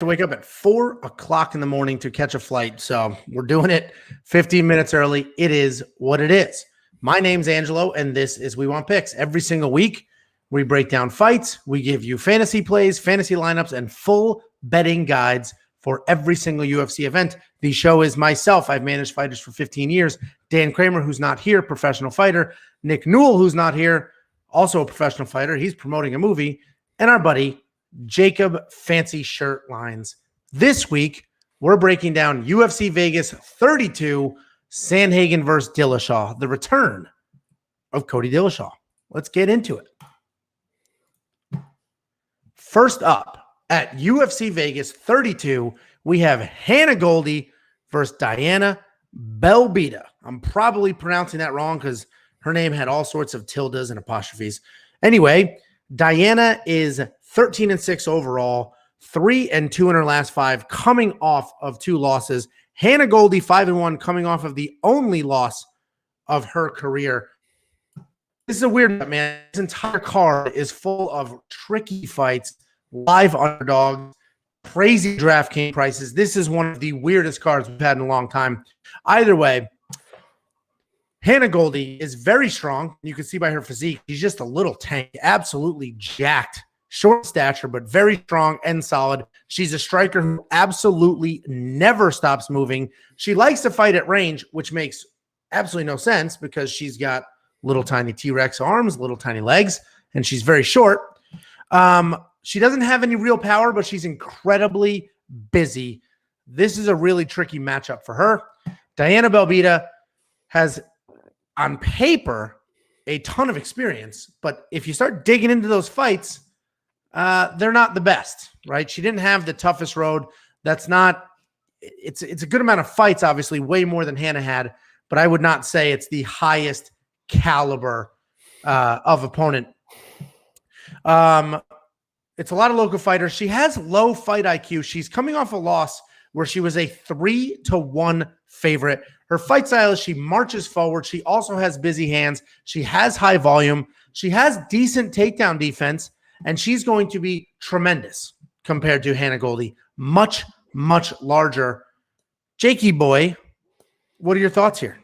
to wake up at 4 o'clock in the morning to catch a flight. So we're doing it 15 minutes early. It is what it is. My name's Angelo, and this is We Want Picks. Every single week, we break down fights. We give you fantasy plays, fantasy lineups, and full betting guides for every single UFC event. The show is myself. I've managed fighters for 15 years. Dan Kramer, who's not here, professional fighter. Nick Newell, who's not here, also a professional fighter. He's promoting a movie. And our buddy, Jacob Fancy Shirt Lines. This week, we're breaking down UFC Vegas 32, Sandhagen versus Dillashaw, the return of Cody Dillashaw. Let's get into it. First up, at UFC Vegas 32, we have Hannah Goldy versus Diana Belbita. I'm probably pronouncing that wrong because her name had all sorts of tildes and apostrophes. Anyway, Diana is 13-6 overall, 3-2 in her last 5, coming off of 2 losses. Hannah Goldy 5-1, coming off of the only loss of her career. This is a weird one, man. This entire card is full of tricky fights, live underdogs, crazy DraftKings prices. This is one of the weirdest cards we've had in a long time. Either way, Hannah Goldy is very strong. You can see by her physique, she's just a little tank, absolutely jacked. Short stature, but very strong and solid. She's a striker who absolutely never stops moving. She likes to fight at range, which makes absolutely no sense because she's got little tiny T-Rex arms, little tiny legs, and she's very short. She doesn't have any real power, but she's incredibly busy. This is a really tricky matchup for her. Diana Belbita has, on paper, a ton of experience, but if you start digging into those fights, they're not the best, right? She didn't have the toughest road. It's a good amount of fights, obviously, way more than Hannah had, but I would not say it's the highest caliber of opponent. It's a lot of local fighters. She has low fight IQ. She's coming off a loss where she was a 3-1 favorite. Her fight style is she marches forward. She also has busy hands. She has high volume. She has decent takedown defense. And she's going to be tremendous compared to Hannah Goldy. Much, much larger. Jakey boy, what are your thoughts here?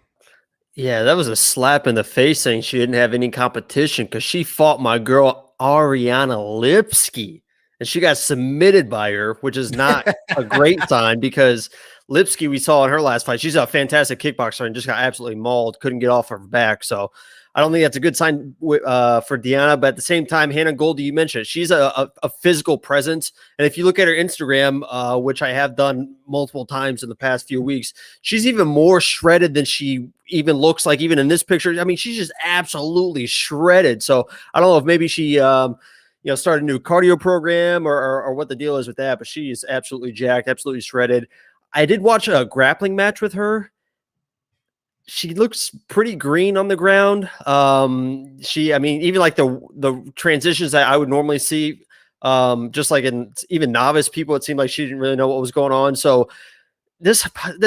Yeah, that was a slap in the face saying she didn't have any competition because she fought my girl Ariana Lipski. And she got submitted by her, which is not a great sign because Lipski, we saw in her last fight, she's a fantastic kickboxer and just got absolutely mauled, couldn't get off her back. So I don't think that's a good sign for Diana, but at the same time, Hannah Goldy, you mentioned, she's a physical presence. And if you look at her Instagram, which I have done multiple times in the past few weeks, she's even more shredded than she even looks like, even in this picture. I mean, she's just absolutely shredded. So I don't know if maybe she, started a new cardio program or what the deal is with that, but she is absolutely jacked, absolutely shredded. I did watch a grappling match with her. She looks pretty green on the ground. Even like the transitions that I would normally see, just like in even novice people, it seemed like she didn't really know what was going on. So this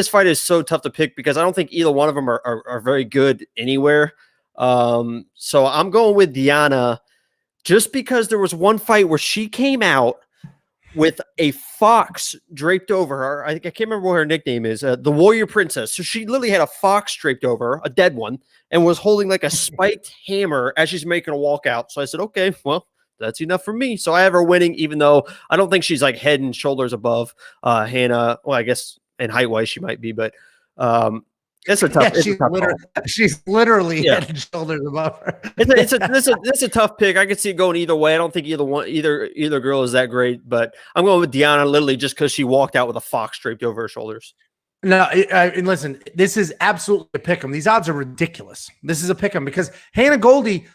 fight is so tough to pick because I don't think either one of them are very good anywhere. So I'm going with Diana just because there was one fight where she came out with a fox draped over her. I can't remember what her nickname is, the Warrior Princess. So she literally had a fox draped over her, a dead one, and was holding like a spiked hammer as she's making a walkout. So I said, okay, well, that's enough for me. So I have her winning, even though I don't think she's like head and shoulders above Hannah. Well, I guess in height-wise she might be, but it's a tough. Yeah, she's literally head and shoulders above her. It's a tough pick. I could see it going either way. I don't think either girl is that great, but I'm going with Diana literally just because she walked out with a fox draped over her shoulders. No, and listen, this is absolutely a pick 'em. These odds are ridiculous. This is a pick 'em because Hannah Goldy,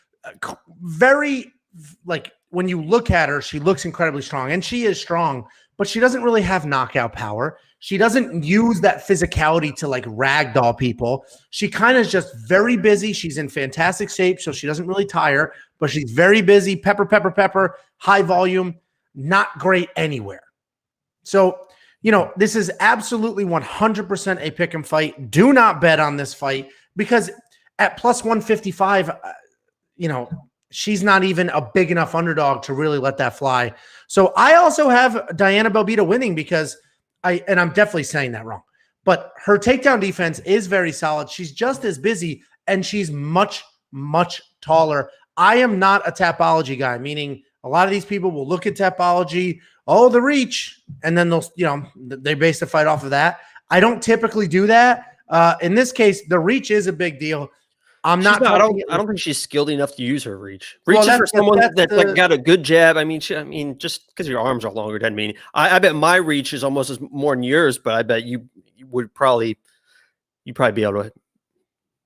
very like when you look at her, she looks incredibly strong, and she is strong, but she doesn't really have knockout power. She doesn't use that physicality to like ragdoll people. She kind of is just very busy. She's in fantastic shape, so she doesn't really tire, but she's very busy. Pepper, high volume, not great anywhere. So, this is absolutely 100% a pick 'em fight. Do not bet on this fight because at plus 155, she's not even a big enough underdog to really let that fly. So I also have Diana Belbita winning because I'm definitely saying that wrong, but her takedown defense is very solid. She's just as busy and she's much, much taller. I am not a Tapology guy, meaning a lot of these people will look at Tapology, oh, the reach, and then they'll, they base the fight off of that. I don't typically do that. In this case, the reach is a big deal. I don't think she's skilled enough to use her reach. Reach is for someone that's like got a good jab. I mean, just because your arms are longer doesn't mean. I bet my reach is almost more than yours, but I bet you would probably be able to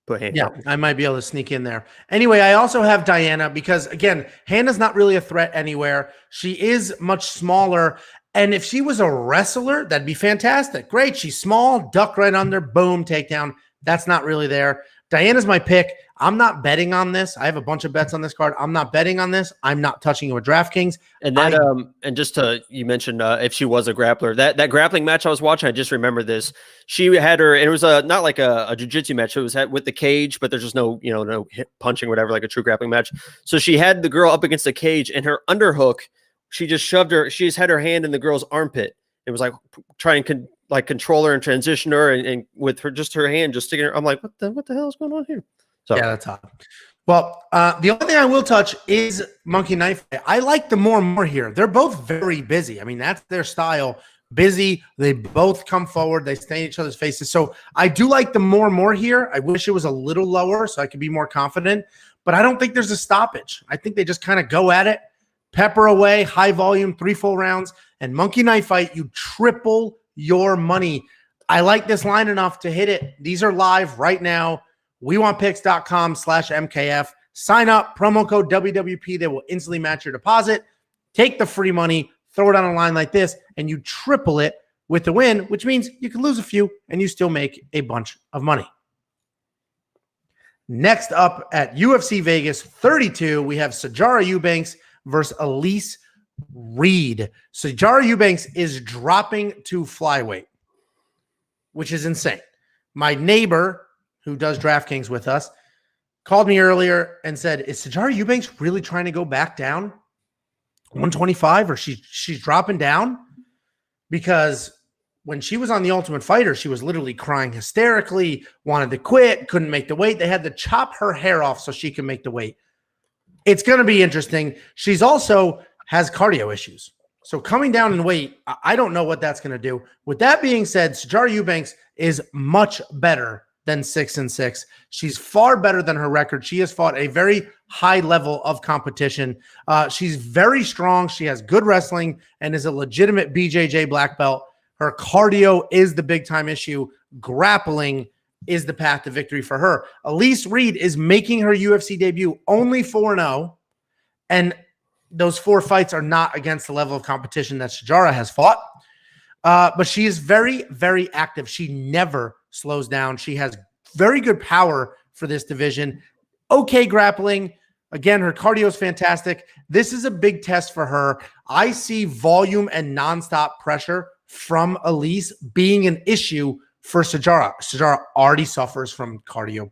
put hands. Yeah, I might be able to sneak in there. Anyway, I also have Diana because again, Hannah's not really a threat anywhere. She is much smaller. And if she was a wrestler, that'd be fantastic. Great. She's small, duck right under, boom, takedown. That's not really there. Diana's my pick. I'm not betting on this. I have a bunch of bets on this card. I'm not betting on this. I'm not touching it with DraftKings. And then, you mentioned if she was a grappler, that grappling match I was watching, I just remember this. She had her, and it was not like a jiu-jitsu match. It was with the cage, but there's just no hit punching, whatever, like a true grappling match. So she had the girl up against the cage, and her underhook, she just shoved her. She just had her hand in the girl's armpit. It was like trying to control her and transition her, and with her hand just sticking her. I'm like, what the hell is going on here? So yeah, that's hot. Well, the only thing I will touch is Monkey Knife. I like the more here. They're both very busy. I mean, that's their style. Busy. They both come forward. They stay in each other's faces. So I do like the more here. I wish it was a little lower so I could be more confident. But I don't think there's a stoppage. I think they just kind of go at it, pepper away, high volume, 3 full rounds, and Monkey Knife Fight. You triple your money. I like this line enough to hit it. These are live right now. WeWantPicks.com/MKF. Sign up, promo code WWP. They will instantly match your deposit. Take the free money, throw it on a line like this, and you triple it with the win, which means you can lose a few and you still make a bunch of money. Next up at UFC Vegas 32, we have Sijara Eubanks versus Elise Reed. Sijara Eubanks is dropping to flyweight, which is insane. My neighbor, who does DraftKings with us, called me earlier and said, is Sijara Eubanks really trying to go back down 125, or she's dropping down? Because when she was on The Ultimate Fighter, she was literally crying hysterically, wanted to quit, couldn't make the weight. They had to chop her hair off so she can make the weight. It's going to be interesting. She's also has cardio issues. So coming down in weight, I don't know what that's going to do. With that being said, Sijara Eubanks is much better than 6-6. She's far better than her record. She has fought a very high level of competition. She's very strong. She has good wrestling and is a legitimate BJJ black belt. Her cardio is the big time issue. Grappling is the path to victory for her. Elise Reed is making her UFC debut only 4-0. And those 4 fights are not against the level of competition that Sijara has fought. But she is very, very active. She never slows down. She has very good power for this division. Okay grappling. Again, her cardio is fantastic. This is a big test for her. I see volume and nonstop pressure from Elise being an issue for Sijara. Sijara already suffers from cardio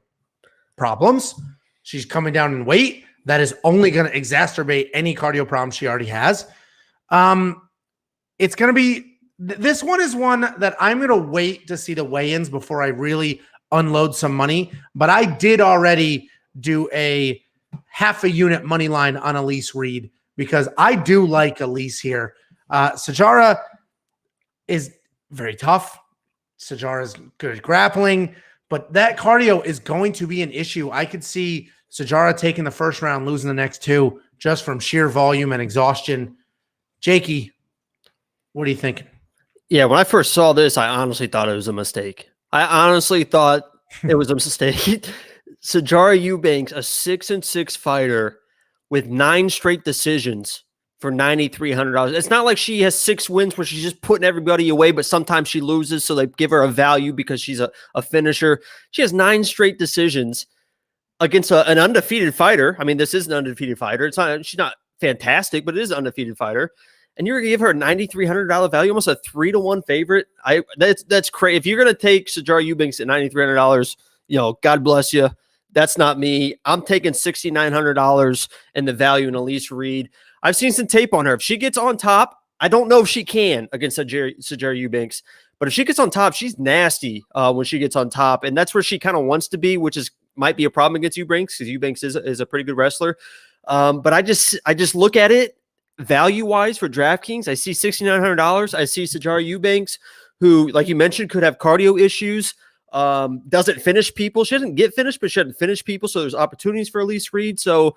problems. She's coming down in weight. That is only going to exacerbate any cardio problems she already has. It's going to be this one is one that I'm going to wait to see the weigh-ins before I really unload some money. But I did already do a half a unit money line on Elise Reed because I do like Elise here. Sijara is very tough. Sijara is good at grappling, but that cardio is going to be an issue. I could see Sijara taking the first round, losing the next 2 just from sheer volume and exhaustion. Jakey, what are you thinking? Yeah, when I first saw this, I honestly thought it was a mistake. I honestly thought it was a mistake. Sijara Eubanks, a 6-6 fighter with 9 straight decisions for $9,300. It's not like she has 6 wins where she's just putting everybody away, but sometimes she loses, so they give her a value because she's a finisher. She has 9 straight decisions against an undefeated fighter. I mean, this is an undefeated fighter. She's not fantastic, but it is an undefeated fighter. And you're going to give her a $9,300 value, almost a 3-1 favorite. That's crazy. If you're going to take Sijara Eubanks at $9,300, God bless you. That's not me. I'm taking $6,900 and the value in Elise Reed. I've seen some tape on her. If she gets on top, I don't know if she can against Sijara Eubanks, but if she gets on top, she's nasty when she gets on top. And that's where she kind of wants to be, which might be a problem against Eubanks because Eubanks is a pretty good wrestler. But I just look at it value-wise for DraftKings. I see $6,900. I see Sijara Eubanks, who, like you mentioned, could have cardio issues. Doesn't finish people. She doesn't get finished, but she doesn't finish people. So there's opportunities for Elise Reed. So,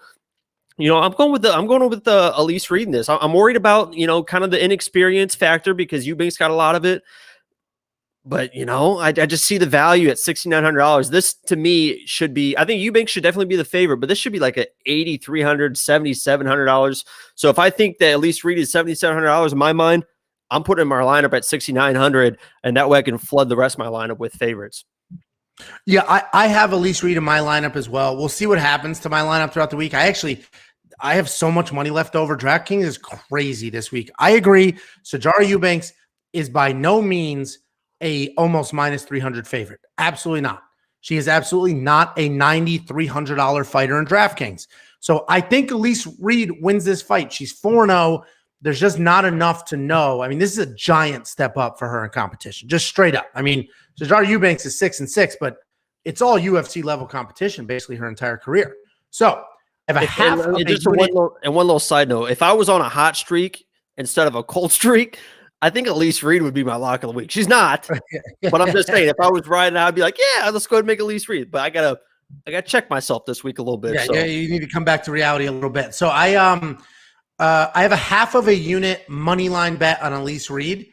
I'm going with the Elise Reed in this. I'm worried about, kind of the inexperience factor because Eubanks got a lot of it. But, I just see the value at $6,900. This, to me, should be, I think Eubanks should definitely be the favorite, but this should be like a $8,300, $7,700. So if I think that Elise Reed is $7,700 in my mind, I'm putting my lineup at $6,900, and that way I can flood the rest of my lineup with favorites. Yeah, I have Elise Reed in my lineup as well. We'll see what happens to my lineup throughout the week. I have so much money left over. DraftKings is crazy this week. I agree. Sijara Eubanks is by no means a almost minus 300 favorite. Absolutely not. She is absolutely not a $9,300 fighter in DraftKings. So I think Elise Reed wins this fight. She's 4-0. There's just not enough to know. I mean, this is a giant step up for her in competition, just straight up. I mean, Sijara Eubanks is 6-6, but it's all UFC level competition basically her entire career. So I have a half of one little side note. If I was on a hot streak instead of a cold streak, I think Elise Reed would be my lock of the week. She's not, but I'm just saying, if I was riding, I'd be like, yeah, let's go ahead and make Elise Reed. But I gotta check myself this week a little bit. Yeah, you need to come back to reality a little bit. So I have a half of a unit money line bet on Elise Reed.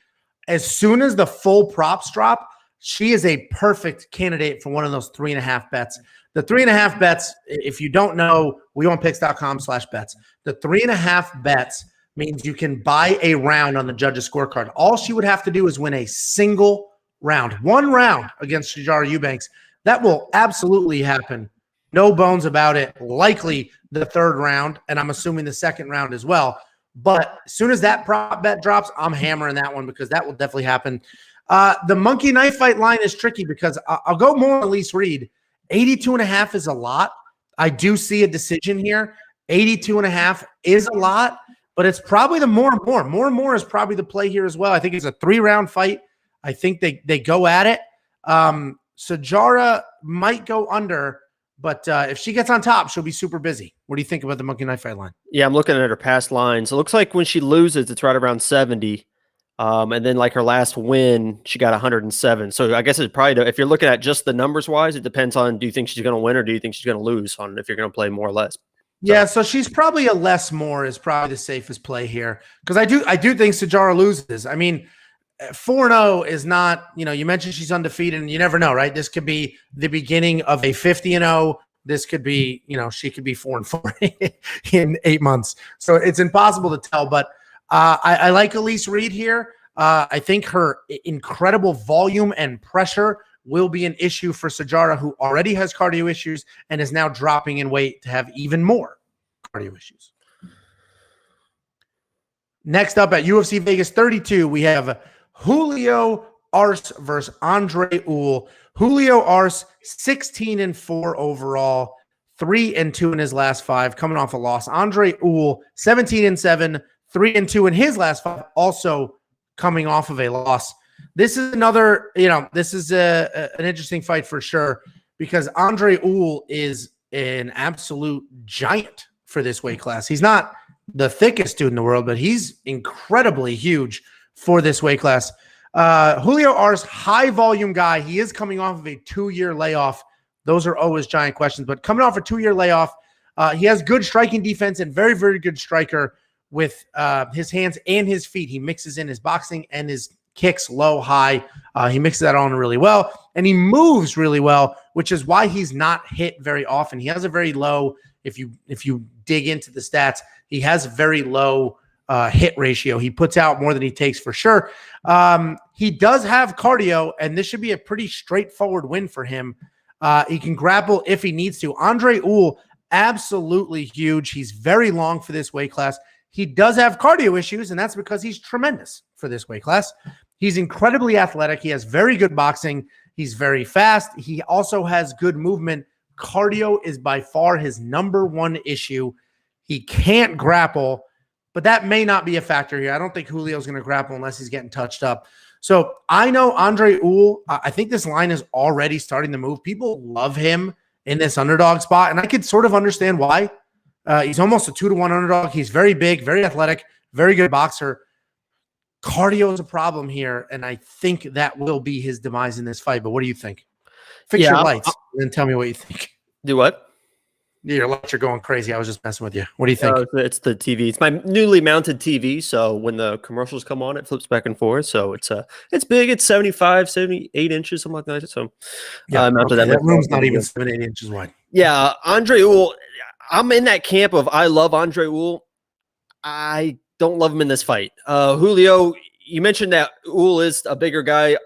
As soon as the full props drop, she is a perfect candidate for one of those 3.5 bets. The 3.5 bets, if you don't know, weonpicks.com/bets. The 3.5 bets means you can buy a round on the judge's scorecard. All she would have to do is win a single round, one round against Sijara Eubanks. That will absolutely happen. No bones about it. Likely the third round, and I'm assuming the second round as well. But as soon as that prop bet drops, I'm hammering that one because that will definitely happen. The monkey knife fight line is tricky because I'll go more on Elise Reed. 82.5 is a lot. I do see a decision here. 82.5 is a lot, but it's probably the more and more. More and more is probably the play here as well. I think it's a 3-round fight. I think they go at it. Sijara might go under, but if she gets on top, she'll be super busy. What do you think about the monkey knife fight line? Yeah, I'm looking at her past lines. It looks like when she loses, it's right around 70. And then like her last win, she got 107. So I guess it's probably, if you're looking at just the numbers wise, it depends on, do you think she's going to win or do you think she's going to lose on if you're going to play more or less? Yeah, so she's probably a less more is probably the safest play here because I do think Sijara loses. I mean, 4-0 is not, you mentioned she's undefeated and you never know, right? This could be the beginning of a 50-0. This could be, she could be 4-4 in 8 months. So it's impossible to tell, but I like Elise Reed here. I think her incredible volume and pressure will be an issue for Sijara, who already has cardio issues and is now dropping in weight to have even more cardio issues. Next up at UFC Vegas 32, we have Julio Arce versus Andre Ewell. Julio Arce, 16-4 overall, 3-2 in his last 5, coming off a loss. Andre Ewell, 17-7, 3-2 in his last 5, also coming off of a loss. This is another, this is an interesting fight for sure because Andre Ewell is an absolute giant for this weight class. He's not the thickest dude in the world, but he's incredibly huge for this weight class. Julio Arce, high volume guy. He is coming off of a 2-year layoff. Those are always giant questions, but coming off a 2-year layoff, he has good striking defense and very, very good striker with his hands and his feet. He mixes in his boxing and his kicks low, high. He mixes that on really well, and he moves really well, which is why he's not hit very often. He has a very low, if you dig into the stats, he has a very low hit ratio. He puts out more than he takes for sure. He does have cardio, and this should be a pretty straightforward win for him. He can grapple if he needs to. Andre Ewell, absolutely huge. He's very long for this weight class. He does have cardio issues, and that's because he's tremendous for this weight class. He's incredibly athletic. He has very good boxing. He's very fast. He also has good movement cardio is by far his number one issue. He can't grapple, but that may not be a factor here. I don't think Julio's going to grapple unless he's getting touched up. So I know Andre Ewell, I think this line is already starting to move. People love him in this underdog spot, and I could sort of understand why. He's almost a 2-1 underdog. He's very big, very athletic, very good boxer. Cardio is a problem here, and I think that will be his demise in this fight. But what do you think? Fix your lights and then tell me what you think. Do what? Yeah, your lights are going crazy. I was just messing with you. What do you think? It's the TV. It's my newly mounted TV. So when the commercials come on, it flips back and forth. So it's big. It's 75, 78 inches, something like that. So yeah, that room's not even 7, 8 inches wide. Yeah, Andre Ewell. I'm in that camp of I love Andre Ewell. I don't love him in this fight. Julio, you mentioned that Ewell is a bigger guy.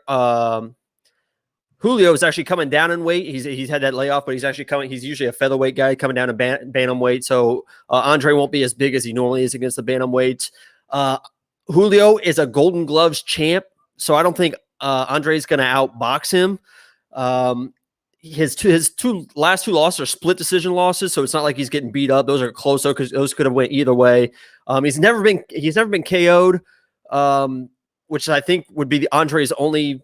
Julio is actually coming down in weight. He's had that layoff, but he's actually coming. He's usually a featherweight guy coming down to bantamweight. So Andre won't be as big as he normally is against the bantamweights. Julio is a Golden Gloves champ, so I don't think Andre's going to outbox him. His last two losses are split decision losses, so it's not like he's getting beat up. Those are close though, because those could have went either way. He's never been KO'd, which I think would be Andre's only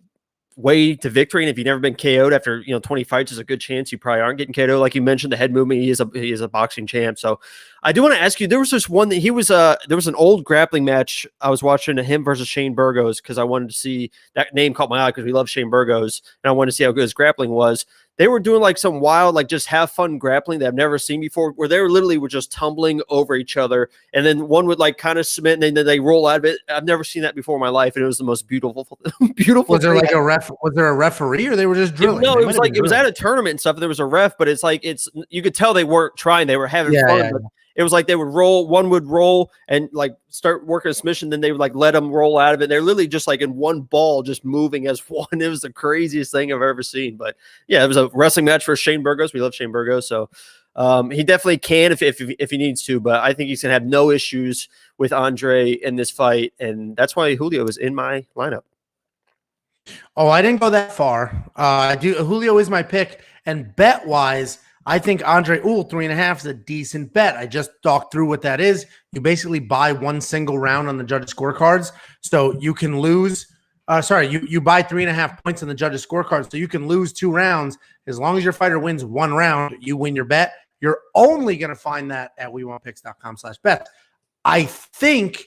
way to victory. And if you've never been KO'd after 20 fights, there's a good chance you probably aren't getting KO'd. Like you mentioned, the head movement, he is a boxing champ. So I do want to ask you, there was this one that there was an old grappling match I was watching, him versus Shane Burgos, because I wanted to see, that name caught my eye because we love Shane Burgos, and I wanted to see how good his grappling was. They were doing like some wild, like just have fun grappling that I've never seen before, where they were just tumbling over each other. And then one would like kind of submit and then they roll out of it. I've never seen that before in my life. And it was the most beautiful. Was there like was there a referee or they were just drilling? No, it was like, it was at a tournament and stuff. And there was a ref, but it's like, you could tell they weren't trying. They were having fun. Yeah. But it was like they would roll, one would roll and like start working a submission. Then they would like let them roll out of it. They're literally just like in one ball, just moving as one. It was the craziest thing I've ever seen. But yeah, it was a wrestling match for Shane Burgos. We love Shane Burgos. So he definitely can if he needs to. But I think he's going to have no issues with Andre in this fight. And that's why Julio is in my lineup. Oh, I didn't go that far. Julio is my pick. And bet-wise, I think Andre Ewell 3.5 is a decent bet. I just talked through what that is. You basically buy one single round on the judges' scorecards. So you can lose you buy 3.5 points on the judges' scorecards. So you can lose 2 rounds. As long as your fighter wins 1 round, you win your bet. You're only going to find that at wewantpicks.com/bet. I think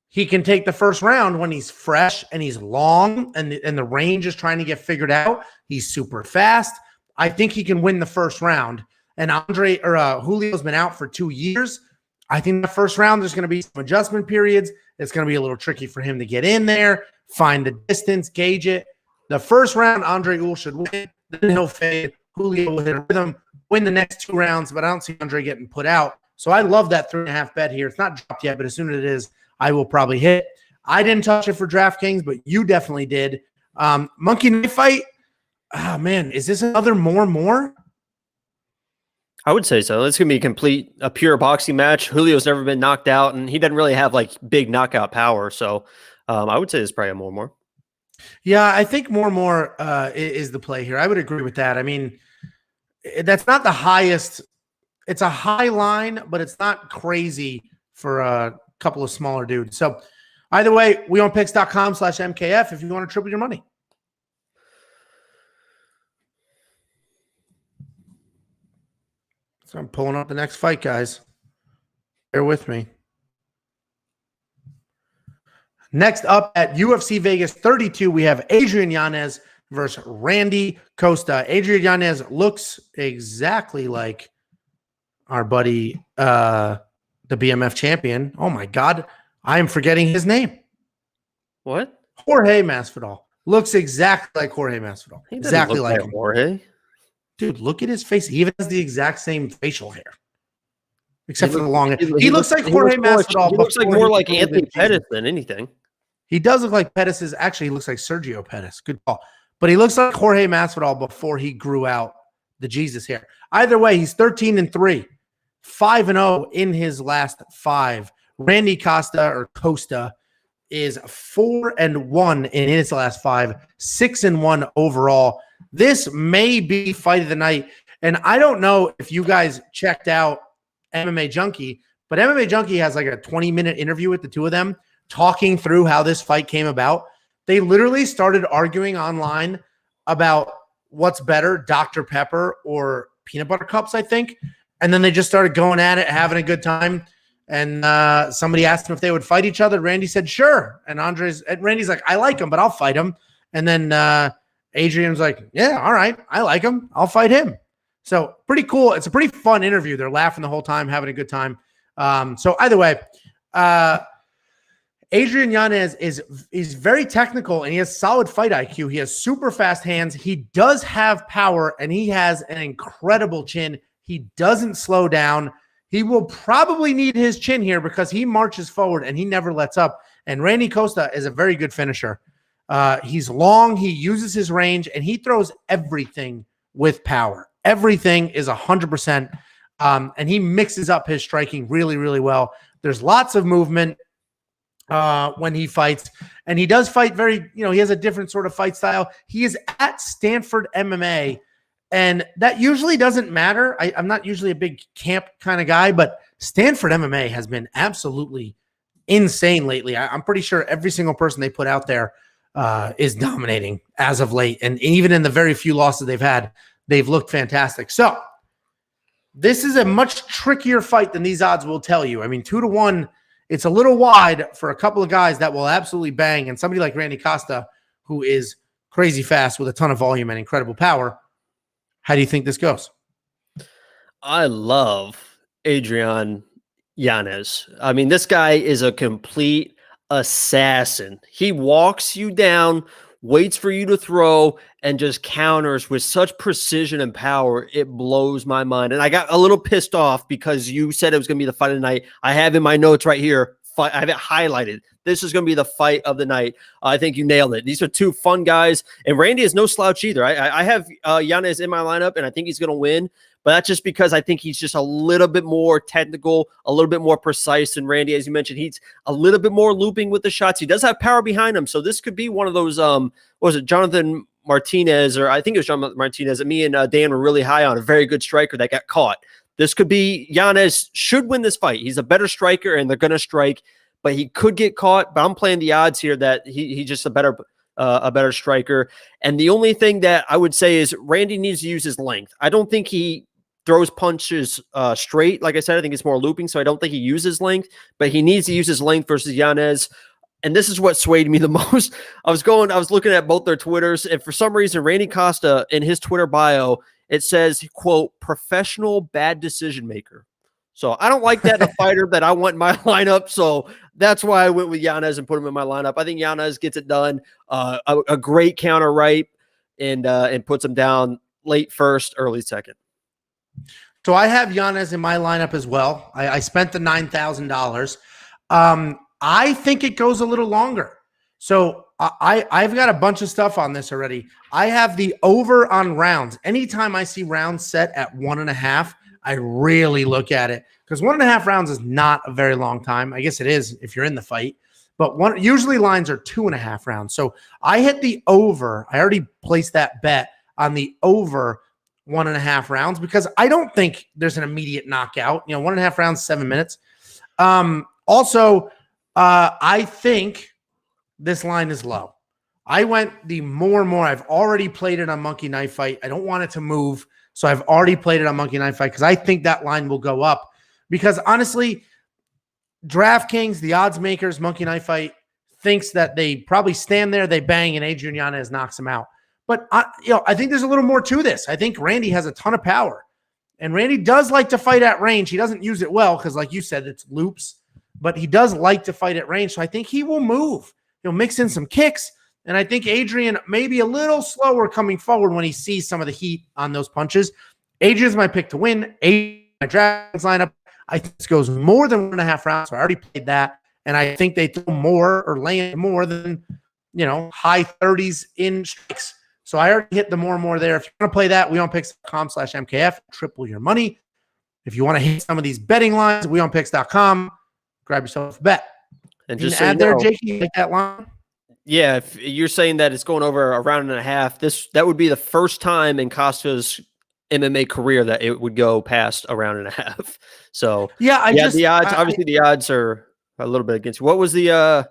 he can take the first round when he's fresh and he's long and the range is trying to get figured out. He's super fast. I think he can win the first round. And Julio's been out for 2 years. I think the first round, there's going to be some adjustment periods. It's going to be a little tricky for him to get in there, find the distance, gauge it. The first round, Andre Ewell should win. Then he'll fade. Julio will hit a rhythm, win the next 2 rounds, but I don't see Andre getting put out. So I love that 3.5 bet here. It's not dropped yet, but as soon as it is, I will probably hit. I didn't touch it for DraftKings, but you definitely did. Monkey Knife Fight. Oh, man, is this another more? I would say so. It's going to be a pure boxing match. Julio's never been knocked out, and he doesn't really have like big knockout power. So I would say it's probably a more. Yeah, I think more is the play here. I would agree with that. I mean, that's not the highest. It's a high line, but it's not crazy for a couple of smaller dudes. So either way, wewantpicks.com/MKF if you want to triple your money. So I'm pulling up the next fight, guys. Bear with me. Next up at UFC Vegas 32, we have Adrian Yanez versus Randy Costa. Adrian Yanez looks exactly like our buddy, the BMF champion. Oh, my God. I am forgetting his name. What? Jorge Masvidal. Looks exactly like Jorge Masvidal. Exactly like him. Jorge. Dude, look at his face. He even has the exact same facial hair. Except for the long hair. He looks like Jorge Masvidal. He looks like more like Anthony Pettis than anything. He does look like Pettis. Actually, he looks like Sergio Pettis. Good call. But he looks like Jorge Masvidal before he grew out the Jesus hair. Either way, he's 13-3. 5-0 in his last 5. Randy Costa is 4-1 in his last 5. 6-1 overall. This may be fight of the night. And I don't know if you guys checked out MMA Junkie, but MMA Junkie has like a 20-minute interview with the two of them talking through how this fight came about. They literally started arguing online about what's better, Dr. Pepper or peanut butter cups, I think. And then they just started going at it, having a good time. And somebody asked them if they would fight each other. Randy said, sure. And Randy's like, I like him, but I'll fight him. And then Adrian's like, yeah, all right. I like him. I'll fight him. So pretty cool. It's a pretty fun interview. They're laughing the whole time, having a good time. So either way, Adrian Yanez is very technical and he has solid fight IQ. He has super fast hands. He does have power and he has an incredible chin. He doesn't slow down. He will probably need his chin here because he marches forward and he never lets up. And Randy Costa is a very good finisher. He's long. He uses his range and he throws everything with power. Everything is 100%. And he mixes up his striking really, really well. There's lots of movement when he fights. And he does fight very, he has a different sort of fight style. He is at Stanford MMA. And that usually doesn't matter. I'm not usually a big camp kind of guy, but Stanford MMA has been absolutely insane lately. I'm pretty sure every single person they put out there is dominating as of late. And even in the very few losses they've had, they've looked fantastic. So this is a much trickier fight than these odds will tell you. I mean, 2-1, it's a little wide for a couple of guys that will absolutely bang. And somebody like Randy Costa, who is crazy fast with a ton of volume and incredible power. How do you think this goes? I love Adrian Yanez. I mean, this guy is a complete assassin. He walks you down, waits for you to throw, and just counters with such precision and power. It blows my mind. And I got a little pissed off because you said it was going to be the fight of the night. I have in my notes right here, I have it highlighted. This is going to be the fight of the night. I think you nailed it. These are two fun guys. And Randy is no slouch either. I have Yanez in my lineup, and I think he's going to win. But that's just because I think he's just a little bit more technical, a little bit more precise than Randy. As you mentioned, he's a little bit more looping with the shots. He does have power behind him. So this could be one of those, what was it, Jonathan Martinez, or I think it was John Martinez, that me and Dan were really high on, a very good striker that got caught. This could be Yanez should win this fight. He's a better striker, and they're going to strike, but he could get caught. But I'm playing the odds here that he's just a better striker. And the only thing that I would say is Randy needs to use his length. I don't think he throws punches straight. Like I said, I think it's more looping, so I don't think he uses length, but he needs to use his length versus Yanez. And this is what swayed me the most. I was looking at both their Twitters, and for some reason, Randy Costa, in his Twitter bio, it says, quote, professional bad decision maker. So I don't like that in a fighter that I want in my lineup. So that's why I went with Yanez and put him in my lineup. I think Yanez gets it done. A great counter right and puts him down late first, early second. So I have Yanez in my lineup as well. I spent the $9,000. I think it goes a little longer. So I've got a bunch of stuff on this already. I have the over on rounds. Anytime I see rounds set at 1.5, I really look at it because 1.5 rounds is not a very long time. I guess it is if you're in the fight, but usually lines are 2.5 rounds. So I hit the over. I already placed that bet on the over 1.5 rounds because I don't think there's an immediate knockout. 1.5 rounds, 7 minutes. Also, I think this line is low. I went the more. I've already played it on Monkey Knife Fight. I don't want it to move. So I've already played it on Monkey Knife Fight because I think that line will go up. Because honestly, DraftKings, the odds makers, Monkey Knife Fight, thinks that they probably stand there, they bang, and Adrian Yanez knocks him out. But I think there's a little more to this. I think Randy has a ton of power. And Randy does like to fight at range. He doesn't use it well because, like you said, it's loops. But he does like to fight at range. So I think he will move. He'll mix in some kicks. And I think Adrian may be a little slower coming forward when he sees some of the heat on those punches. Adrian's my pick to win. My DraftKings lineup. I think this goes more than 1.5 rounds. So I already played that. And I think they throw more or land more than, high 30s in strikes. So I already hit the more there. If you want to play that, weonpicks.com/MKF, triple your money. If you want to hit some of these betting lines, weonpicks.com, grab yourself a bet. And just so add there, Jakey, like that line. Yeah, if you're saying that it's going over a round and a half, that would be the first time in Costa's MMA career that it would go past a round and a half. So Yeah, the odds, obviously the odds are a little bit against you. What was the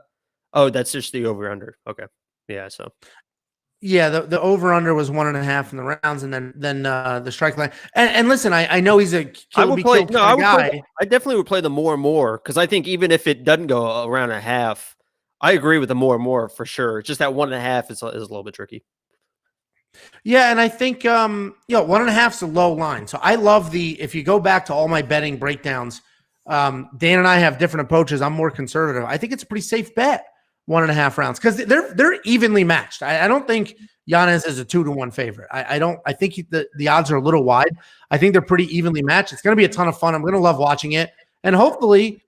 oh, that's just the over under. Okay. Yeah, so yeah, the over under was 1.5 in the rounds, and then the strike line. And listen, I know he's a kill be killed kind of guy. I definitely would play the more and more because I think even if it doesn't go a round and a half, I agree with the more and more for sure. It's just that 1.5 is a little bit tricky. Yeah, and I think 1.5 is a low line. So I love if you go back to all my betting breakdowns, Dan and I have different approaches. I'm more conservative. I think it's a pretty safe bet, 1.5 rounds, because they're evenly matched. I don't think Yanez is a 2-1 favorite. I think the odds are a little wide. I think they're pretty evenly matched. It's going to be a ton of fun. I'm going to love watching it. And hopefully,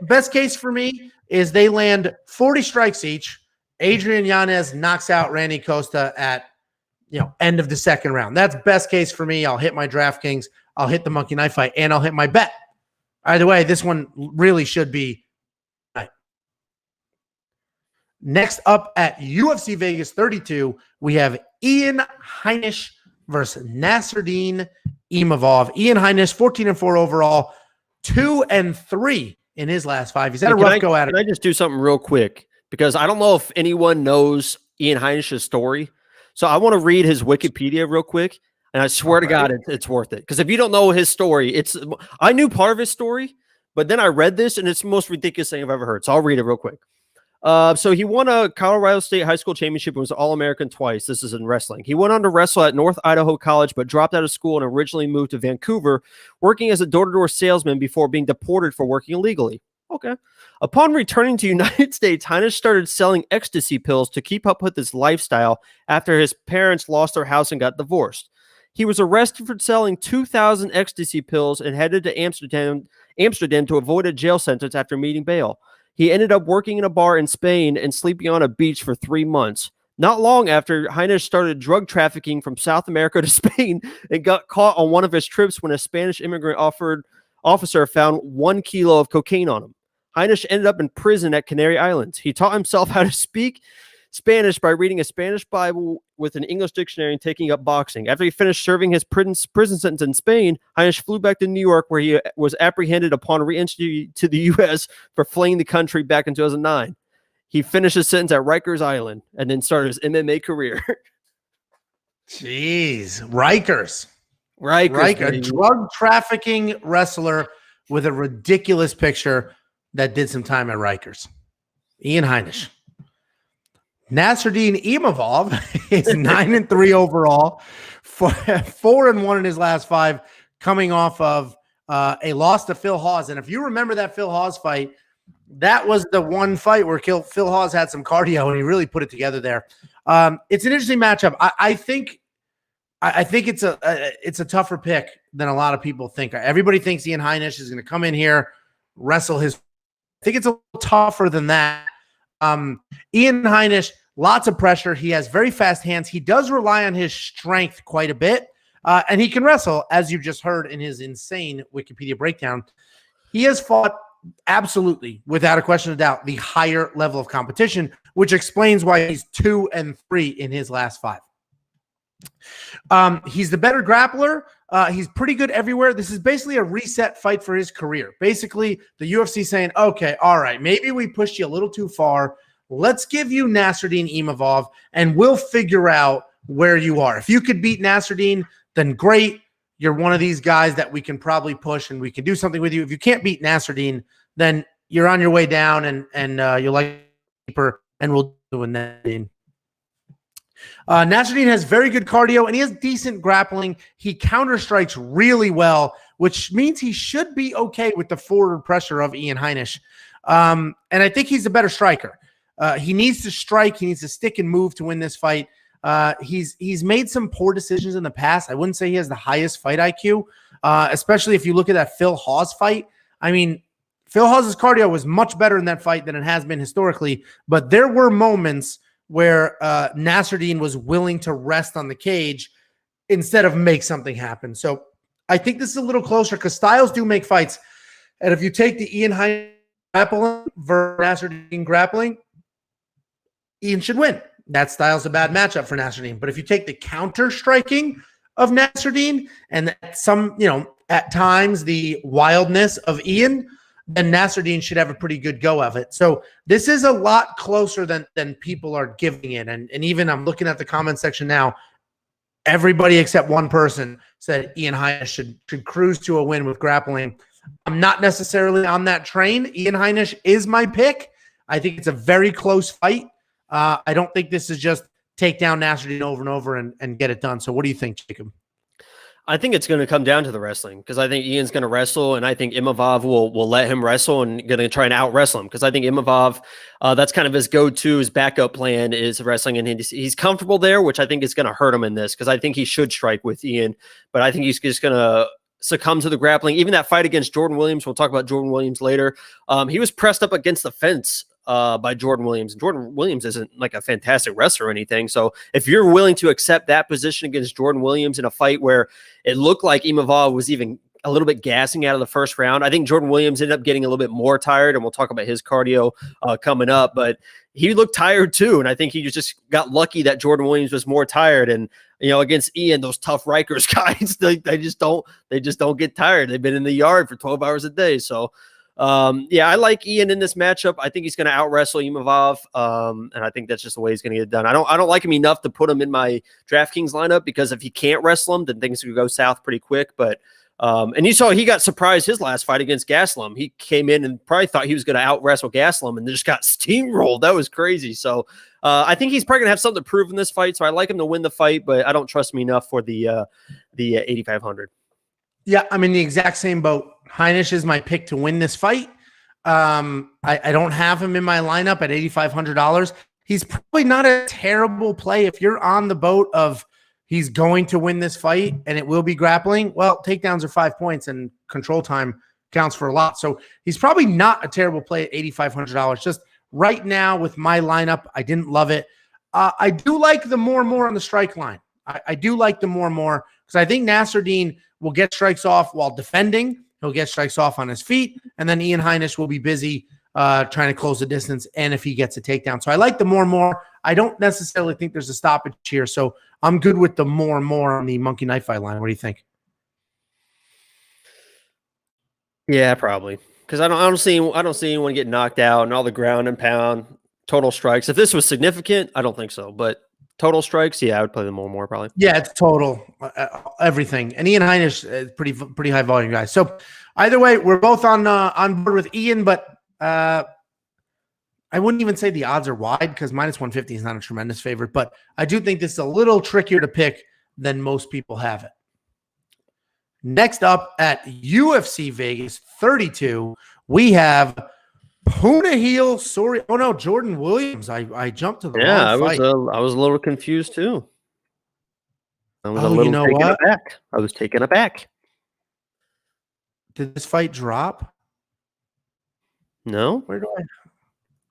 best case for me is they land 40 strikes each. Adrian Yanez knocks out Randy Costa at end of the second round. That's best case for me. I'll hit my DraftKings, I'll hit the monkey knife fight, and I'll hit my bet. Either way, this one really should be right. Next up at UFC Vegas 32, we have Ian Heinisch versus Nassourdine Imavov. Ian Heinisch, 14-4 overall, 2-3 in his last 5. He's had a rough go at it. Can I just do something real quick? Because I don't know if anyone knows Ian Heinisch's story. So I want to read his Wikipedia real quick, and I swear to God, it's worth it. Because if you don't know his story, I knew part of his story, but then I read this, and it's the most ridiculous thing I've ever heard. So I'll read it real quick. So he won a Colorado State High School Championship and was All-American twice. This is in wrestling. He went on to wrestle at North Idaho College, but dropped out of school and originally moved to Vancouver, working as a door-to-door salesman before being deported for working illegally. Okay. Upon returning to the United States, Heinisch started selling ecstasy pills to keep up with his lifestyle after his parents lost their house and got divorced. He was arrested for selling 2,000 ecstasy pills and headed to Amsterdam to avoid a jail sentence after meeting bail. He ended up working in a bar in Spain and sleeping on a beach for 3 months. Not long after, Heinisch started drug trafficking from South America to Spain and got caught on one of his trips when a Spanish immigrant officer found 1 kilo of cocaine on him. Heinisch ended up in prison at Canary Islands. He taught himself how to speak Spanish by reading a Spanish Bible with an English dictionary and taking up boxing. After he finished serving his prison sentence in Spain, Heinisch flew back to New York, where he was apprehended upon re-entry to the U.S. for fleeing the country back in 2009. He finished his sentence at Rikers Island and then started his MMA career. Jeez, Rikers, a drug trafficking wrestler with a ridiculous picture that did some time at Rikers. Ian Heinisch. Nassourdine Imavov is 9-3 overall, 4-1 in his last 5, coming off of a loss to Phil Hawes. And if you remember that Phil Hawes fight, that was the one fight where Phil Hawes had some cardio and he really put it together there. It's an interesting matchup. I think it's a tougher pick than a lot of people think. Everybody thinks Ian Heinisch is going to come in here, wrestle his. I think it's a little tougher than that. Ian Heinisch, lots of pressure. He has very fast hands. He does rely on his strength quite a bit, and he can wrestle, as you just heard in his insane Wikipedia breakdown. He has fought absolutely, without a question of doubt, the higher level of competition, which explains why he's 2-3 in his last 5. He's the better grappler. He's pretty good everywhere. This is basically a reset fight for his career. Basically, the UFC saying, okay, all right, maybe we pushed you a little too far. Let's give you Nassourdine Imavov, and we'll figure out where you are. If you could beat Nassourdine, then great. You're one of these guys that we can probably push, and we can do something with you. If you can't beat Nassourdine, then you're on your way down, and you're like keeper, and we'll do a Nassourdine. Nassourdine has very good cardio, and he has decent grappling. He counter-strikes really well, which means he should be okay with the forward pressure of Ian Heinisch. And I think he's a better striker. He needs to strike. He needs to stick and move to win this fight. He's made some poor decisions in the past. I wouldn't say he has the highest fight IQ, especially if you look at that Phil Hawes fight. I mean, Phil Hawes' cardio was much better in that fight than it has been historically, but there were moments where Nassourdine was willing to rest on the cage instead of make something happen. So I think this is a little closer because styles do make fights. And if you take the Ian Heinisch grappling versus Nassourdine grappling, Ian should win. That style's a bad matchup for Nassourdine. But if you take the counter striking, of Nassourdine and some, at times the wildness of Ian, then Nassourdine should have a pretty good go of it. So this is a lot closer than people are giving it. And even I'm looking at the comment section now, everybody except one person said Ian Heinisch should cruise to a win with grappling. I'm not necessarily on that train. Ian Heinisch is my pick. I think it's a very close fight. I don't think this is just take down Nassourdine over and over and get it done. So what do you think, Jacob? I think it's going to come down to the wrestling because I think Ian's going to wrestle, and I think Imavov will let him wrestle and going to try and out wrestle him because I think Imavov, that's kind of his go-to, his backup plan is wrestling, and he's comfortable there, which I think is going to hurt him in this because I think he should strike with Ian, but I think he's just going to succumb to the grappling. Even that fight against Jordan Williams, we'll talk about Jordan Williams later. He was pressed up against the fence by Jordan Williams. Jordan Williams isn't like a fantastic wrestler or anything. So if you're willing to accept that position against Jordan Williams in a fight where it looked like Imavov was even a little bit gassing out of the first round, I think Jordan Williams ended up getting a little bit more tired, and we'll talk about his cardio coming up, but he looked tired too. And I think he just got lucky that Jordan Williams was more tired. And, against Ian, those tough Rikers guys, they just don't get tired. They've been in the yard for 12 hours a day. So, I like Ian in this matchup. I think he's going to out wrestle Imavov, and I think that's just the way he's going to get it done. I don't like him enough to put him in my DraftKings lineup because if he can't wrestle him, then things could go south pretty quick. But and you saw he got surprised his last fight against Gaslam. He came in and probably thought he was going to out wrestle Gaslam and just got steamrolled. That was crazy. So I think he's probably going to have something to prove in this fight. So I like him to win the fight, but I don't trust him enough for the 8,500. Yeah, I'm in the exact same boat. Heinisch is my pick to win this fight. I don't have him in my lineup at $8,500. He's probably not a terrible play if you're on the boat of he's going to win this fight and it will be grappling. Well, takedowns are 5 points and control time counts for a lot. So he's probably not a terrible play at $8,500. Just right now with my lineup, I didn't love it. I do like the more on the strike line. I do like the more because I think Nassourdine will get strikes off while defending. He'll get strikes off on his feet, and then Ian Heinisch will be busy trying to close the distance, and if he gets a takedown. So I like the more. I don't necessarily think there's a stoppage here, so I'm good with the more on the Monkey Knife Fight line. What do you think? Yeah, probably. Because I don't see anyone get knocked out and all the ground and pound, total strikes. If this was significant, I don't think so, but total strikes, yeah, I would play the more probably. Yeah, it's total everything. And Ian Heinisch is pretty high volume guys. So either way, we're both on board with Ian, but I wouldn't even say the odds are wide because -150 is not a tremendous favorite, but I do think this is a little trickier to pick than most people have it. Next up at UFC Vegas 32, we have Punahele, Jordan Williams. I jumped to the wrong fight. I was a little confused too. I was a little taken aback. I was taken aback. Did this fight drop? No. Where do I?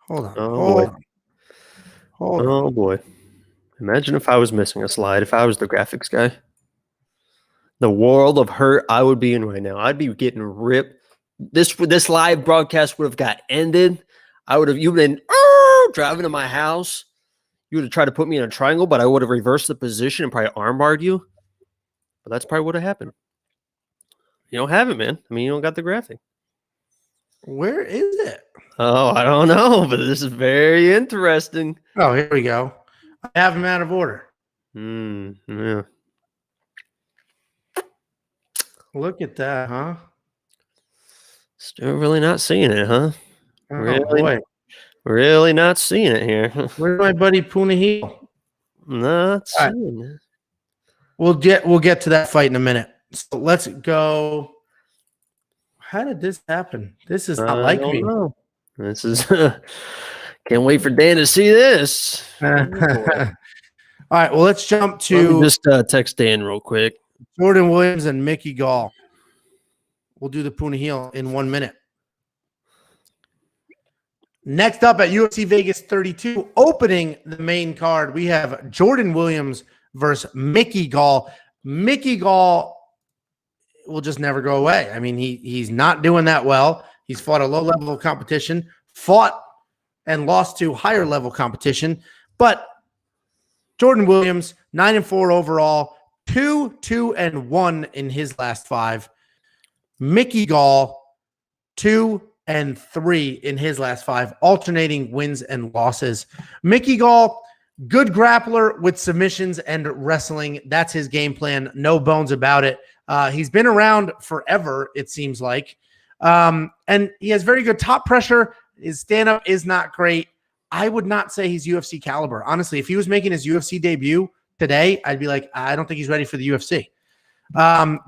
Hold on. Hold on. Boy. Imagine if I was missing a slide. If I was the graphics guy. The world of hurt I would be in right now. I'd be getting ripped. This live broadcast would have got ended. You've been driving to my house. You would have tried to put me in a triangle, but I would have reversed the position and probably armbarred you. But that's probably what would have happened. You don't have it, man. I mean, you don't got the graphic. Where is it? Oh, I don't know, but this is very interesting. Oh, here we go. I have them out of order. Yeah. Look at that, huh? Still really not seeing it, huh? Boy. Really not seeing it here. Where's my buddy Punahele? Not seeing it. We'll get to that fight in a minute. So let's go. How did this happen? This is not like me. Know. This is can't wait for Dan to see this. All right, well, let's jump to just text Dan real quick. Jordan Williams and Mickey Gall. We'll do the Punahele in 1 minute. Next up at UFC Vegas 32, opening the main card, we have Jordan Williams versus Mickey Gall. Mickey Gall will just never go away. I mean, he's not doing that well. He's fought a low level of competition, fought and lost to higher level competition. But Jordan Williams, 9-4 overall, 2-2-1 in his last 5. Mickey Gall, 2-3 in his last 5, alternating wins and losses. Mickey Gall, good grappler with submissions and wrestling. That's his game plan. No bones about it. He's been around forever, it seems like. And he has very good top pressure. His stand-up is not great. I would not say he's UFC caliber. Honestly, if he was making his UFC debut today, I'd be like, I don't think he's ready for the UFC.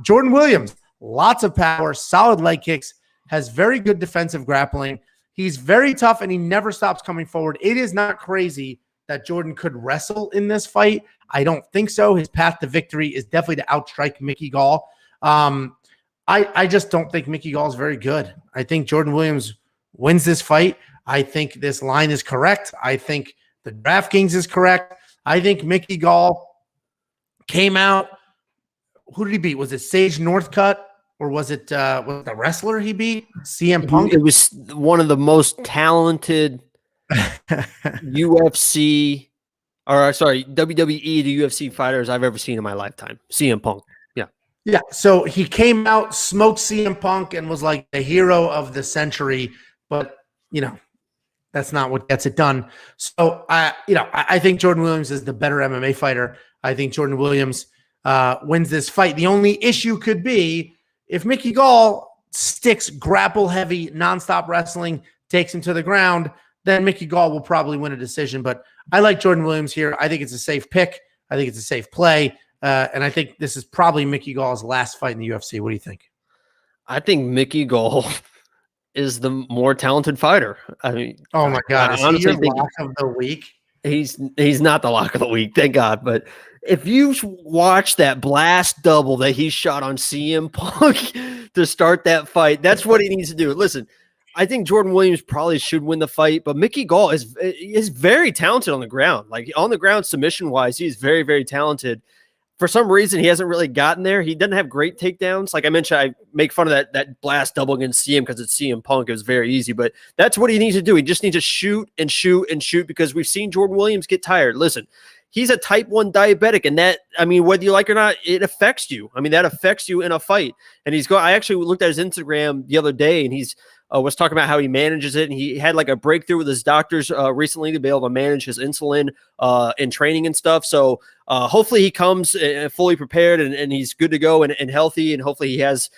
Jordan Williams, lots of power, solid leg kicks, has very good defensive grappling. He's very tough, and he never stops coming forward. It is not crazy that Jordan could wrestle in this fight. I don't think so. His path to victory is definitely to outstrike Mickey Gall. I just don't think Mickey Gall is very good. I think Jordan Williams wins this fight. I think this line is correct. I think the DraftKings is correct. I think Mickey Gall came out. Who did he beat? Was it Sage Northcutt, or was it the wrestler he beat? CM Punk? It was one of the most talented UFC, or sorry, WWE to UFC fighters I've ever seen in my lifetime. CM Punk. Yeah, so he came out, smoked CM Punk, and was like the hero of the century. But, that's not what gets it done. So, I think Jordan Williams is the better MMA fighter. I think Jordan Williams wins this fight. The only issue could be if Mickey Gall sticks grapple-heavy, nonstop wrestling, takes him to the ground, then Mickey Gall will probably win a decision. But I like Jordan Williams here. I think it's a safe pick. I think it's a safe play. And I think this is probably Mickey Gall's last fight in the UFC. What do you think? I think Mickey Gall is the more talented fighter. I mean, oh my God, is he your lock of the week? He's not the lock of the week, thank God. But if you watch that blast double that he shot on CM Punk to start that fight, that's what he needs to do. Listen, I think Jordan Williams probably should win the fight, but Mickey Gall is very talented on the ground. Like on the ground, submission wise, he's very, very talented. For some reason, he hasn't really gotten there. He doesn't have great takedowns. Like I mentioned, I make fun of that blast double against CM because it's CM Punk. It was very easy, but that's what he needs to do. He just needs to shoot and shoot and shoot because we've seen Jordan Williams get tired. Listen, he's a type 1 diabetic, and that, I mean, whether you like it or not, it affects you. I mean, that affects you in a fight. And I actually looked at his Instagram the other day, and he's was talking about how he manages it, and he had like a breakthrough with his doctors recently to be able to manage his insulin in training and stuff. So hopefully he comes fully prepared and he's good to go and healthy, and hopefully he has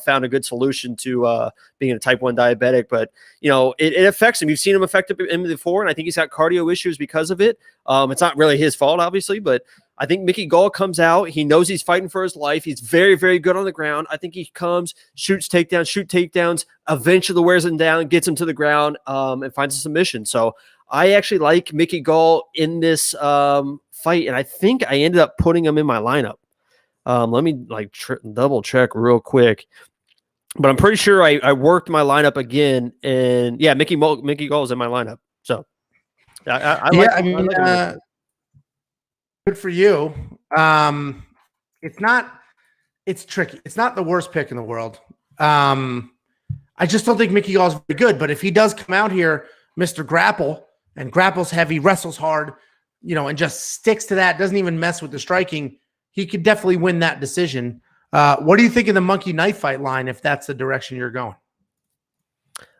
found a good solution to being a type 1 diabetic. But it affects him. You've seen him affect him before, and I think he's got cardio issues because of it. It's not really his fault, obviously, but I think Mickey Gall comes out. He knows he's fighting for his life. He's very, very good on the ground. I think he comes, shoot takedowns, eventually wears him down, gets him to the ground, and finds a submission. So I actually like Mickey Gall in this fight, and I think I ended up putting him in my lineup. Let me double check real quick. But I'm pretty sure I worked my lineup again, and yeah, Mickey Gall is in my lineup. So good for you. It's tricky. It's not the worst pick in the world. I just don't think Mickey Gall is very good. But if he does come out here, Mr. Grapple, and grapples heavy, wrestles hard, and just sticks to that, doesn't even mess with the striking, he could definitely win that decision. What do you think of the monkey knife fight line if that's the direction you're going?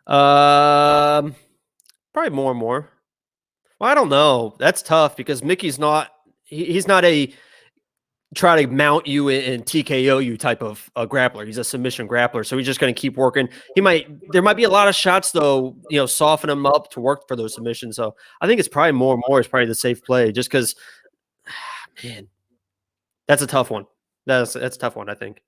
Probably more and more. Well, I don't know. That's tough because Mickey's not. He's not a try to mount you and TKO you type of grappler. He's a submission grappler, so he's just going to keep working. There might be a lot of shots though, soften him up to work for those submissions. So I think it's probably more and more. It's probably the safe play, just because. Man, that's a tough one. That's a tough one. I think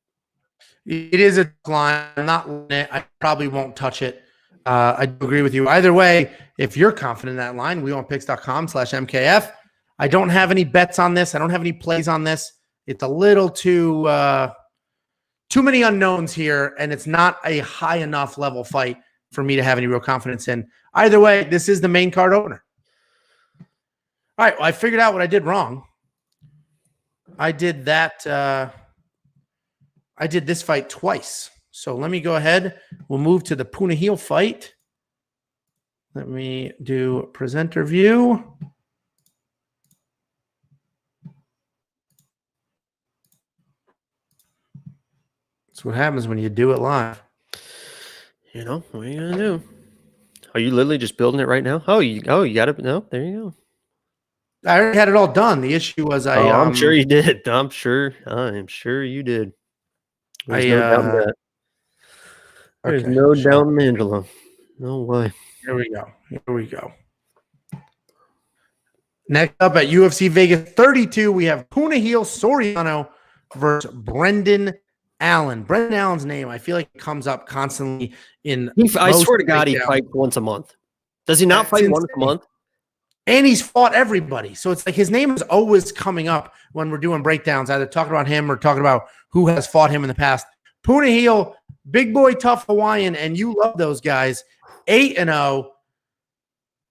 it is a line. I'm not. I probably won't touch it. I do agree with you. Either way, if you're confident in that line, WeWantPicks.com/MKF. I don't have any bets on this. I don't have any plays on this. It's a little too many unknowns here, and it's not a high enough level fight for me to have any real confidence in. Either way, this is the main card opener. All right, well, I figured out what I did wrong. I did that. I did this fight twice. So let me go ahead. We'll move to the Punahele fight. Let me do presenter view. That's what happens when you do it live. You know, what are you gonna do? Are you literally just building it right now? Oh, you got it. No, there you I already had it all done. The issue was I'm sure you did. I am sure you did. There's no doubt in that. There's no doubt in Angelo. No way. Here we go. Next up at UFC Vegas 32, we have Punahele Soriano versus Brendan Allen. Brendan Allen's name, I feel like it comes up constantly in. I swear to God, he fights once a month. Does he not fight once a month? And he's fought everybody. So it's like his name is always coming up when we're doing breakdowns, either talking about him or talking about who has fought him in the past. Punahele, big boy, tough Hawaiian, and you love those guys. 8-0,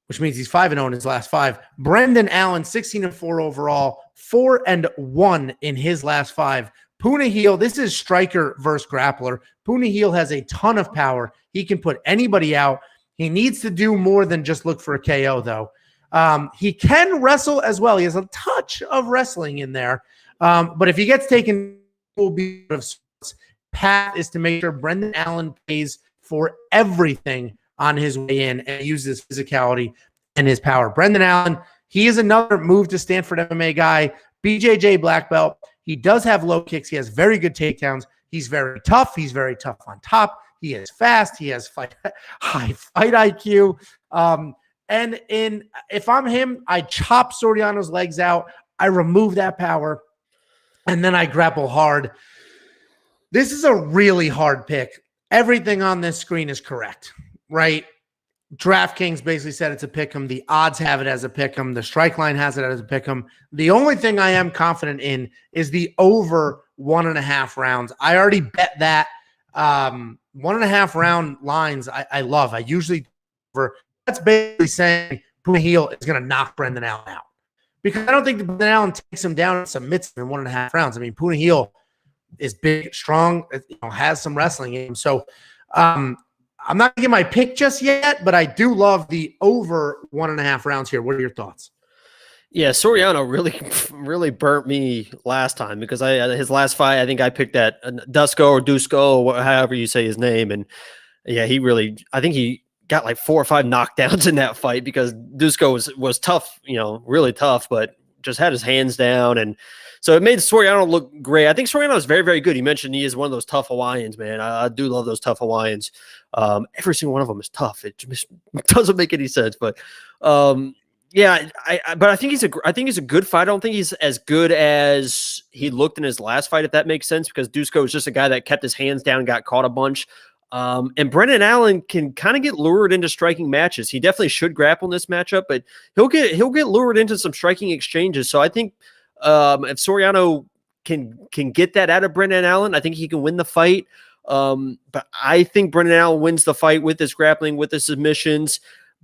which means he's 5-0 in his last 5. Brendan Allen, 16-4 overall, 4-1 in his last 5. Punahele, this is striker versus grappler. Punahele has a ton of power. He can put anybody out. He needs to do more than just look for a KO, though. He can wrestle as well. He has a touch of wrestling in there. But if he gets taken, will be path is to make sure Brendan Allen pays for everything on his way in and uses physicality and his power. Brendan Allen, he is another move to Stanford MMA guy. BJJ black belt. He does have low kicks. He has very good takedowns. He's very tough. He's very tough on top. He is fast. He has high fight IQ. And if I'm him, I chop Soriano's legs out. I remove that power, and then I grapple hard. This is a really hard pick. Everything on this screen is correct, right? DraftKings basically said it's a pick 'em. The odds have it as a pick 'em. The strike line has it as a pick 'em. The only thing I am confident in is the over 1.5 rounds. I already bet that 1.5 round lines I love. I usually over. That's basically saying Punahele is going to knock Brendan Allen out. Because I don't think Brendan Allen takes him down and submits him in 1.5 rounds. I mean, Punahele is big, strong, has some wrestling in him. So I'm not going to get my pick just yet, but I do love the over 1.5 rounds here. What are your thoughts? Yeah, Soriano really burnt me last time because his last fight, I think I picked that Dusko or Dusko, or however you say his name. And yeah, I think he got like 4 or 5 knockdowns in that fight because Dusko was tough, really tough, but just had his hands down. And so it made Soriano look great. I think Soriano is very, very good. He mentioned he is one of those tough Hawaiians, man. I do love those tough Hawaiians. Every single one of them is tough. It just doesn't make any sense, but yeah, but I think he's a good fight. I don't think he's as good as he looked in his last fight, if that makes sense, because Dusko is just a guy that kept his hands down and got caught a bunch. And Brendan Allen can kind of get lured into striking matches. He definitely should grapple in this matchup, but he'll get lured into some striking exchanges. So I think if Soriano can get that out of Brendan Allen, I think he can win the fight. But I think Brendan Allen wins the fight with his grappling, with his submissions.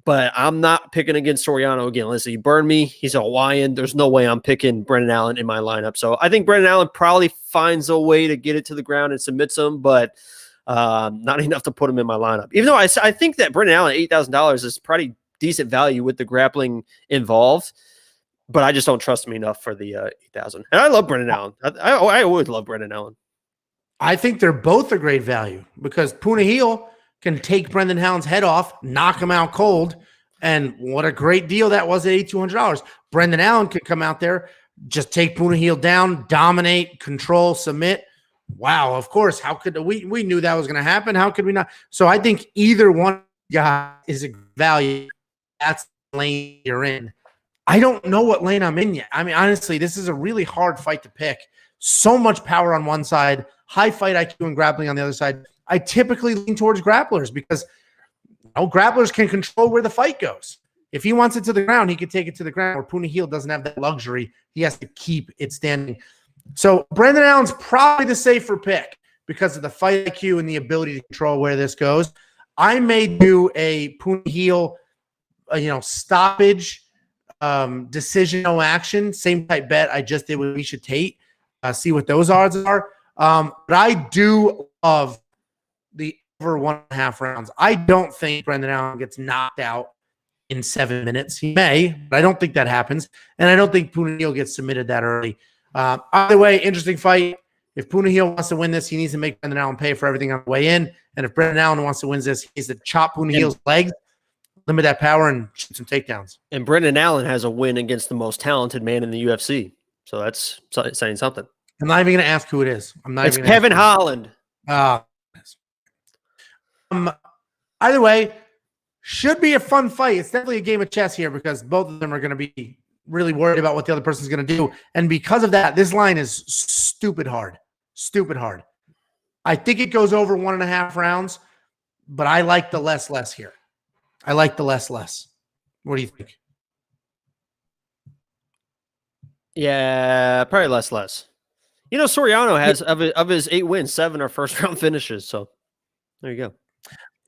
But I'm not picking against Soriano again. Listen, he burned me. He's a Hawaiian. There's no way I'm picking Brendan Allen in my lineup. So I think Brendan Allen probably finds a way to get it to the ground and submits him, but not enough to put him in my lineup. Even though I think that Brendan Allen, $8,000 is pretty decent value with the grappling involved, but I just don't trust him enough for the 8,000. And I love Brendan Allen. I always love Brendan Allen. I think they're both a great value because Punahele can take Brendan Allen's head off, knock him out cold, and what a great deal that was at $8,200. Brendan Allen could come out there, just take Punahele down, dominate, control, submit. Wow, of course. How could we knew that was going to happen? How could we not? So I think either one guy is a value. That's the lane you're in. I don't know what lane I'm in yet. I mean, honestly, this is a really hard fight to pick. So much power on one side, high fight IQ and grappling on the other side. I typically lean towards grapplers because grapplers can control where the fight goes. If he wants it to the ground, he could take it to the ground, where Punahele doesn't have that luxury. He has to keep it standing. So Brendan Allen's probably the safer pick because of the fight IQ and the ability to control where this goes. I may do a Punahele, stoppage, decision, no action, same type bet I just did with Misha Tate. See what those odds are. But I do love the over 1.5 rounds. I don't think Brendan Allen gets knocked out in 7 minutes. He may, but I don't think that happens. And I don't think Punahele gets submitted that early. Either way, interesting fight. If Punahele wants to win this, he needs to make Brendan Allen pay for everything on the way in. And if Brendan Allen wants to win this, he needs to chop Punahele's legs, limit that power, and shoot some takedowns. And Brendan Allen has a win against the most talented man in the UFC. So that's saying something. I'm not even going to ask who it is. It's Kevin Holland. Either way, should be a fun fight. It's definitely a game of chess here because both of them are going to be really worried about what the other person's going to do. And because of that, this line is stupid hard. Stupid hard. I think it goes over 1.5 rounds, but I like the less here. I like the less. What do you think? Yeah, probably less. You know, Soriano has, of his 8 wins, 7 are first-round finishes. So there you go.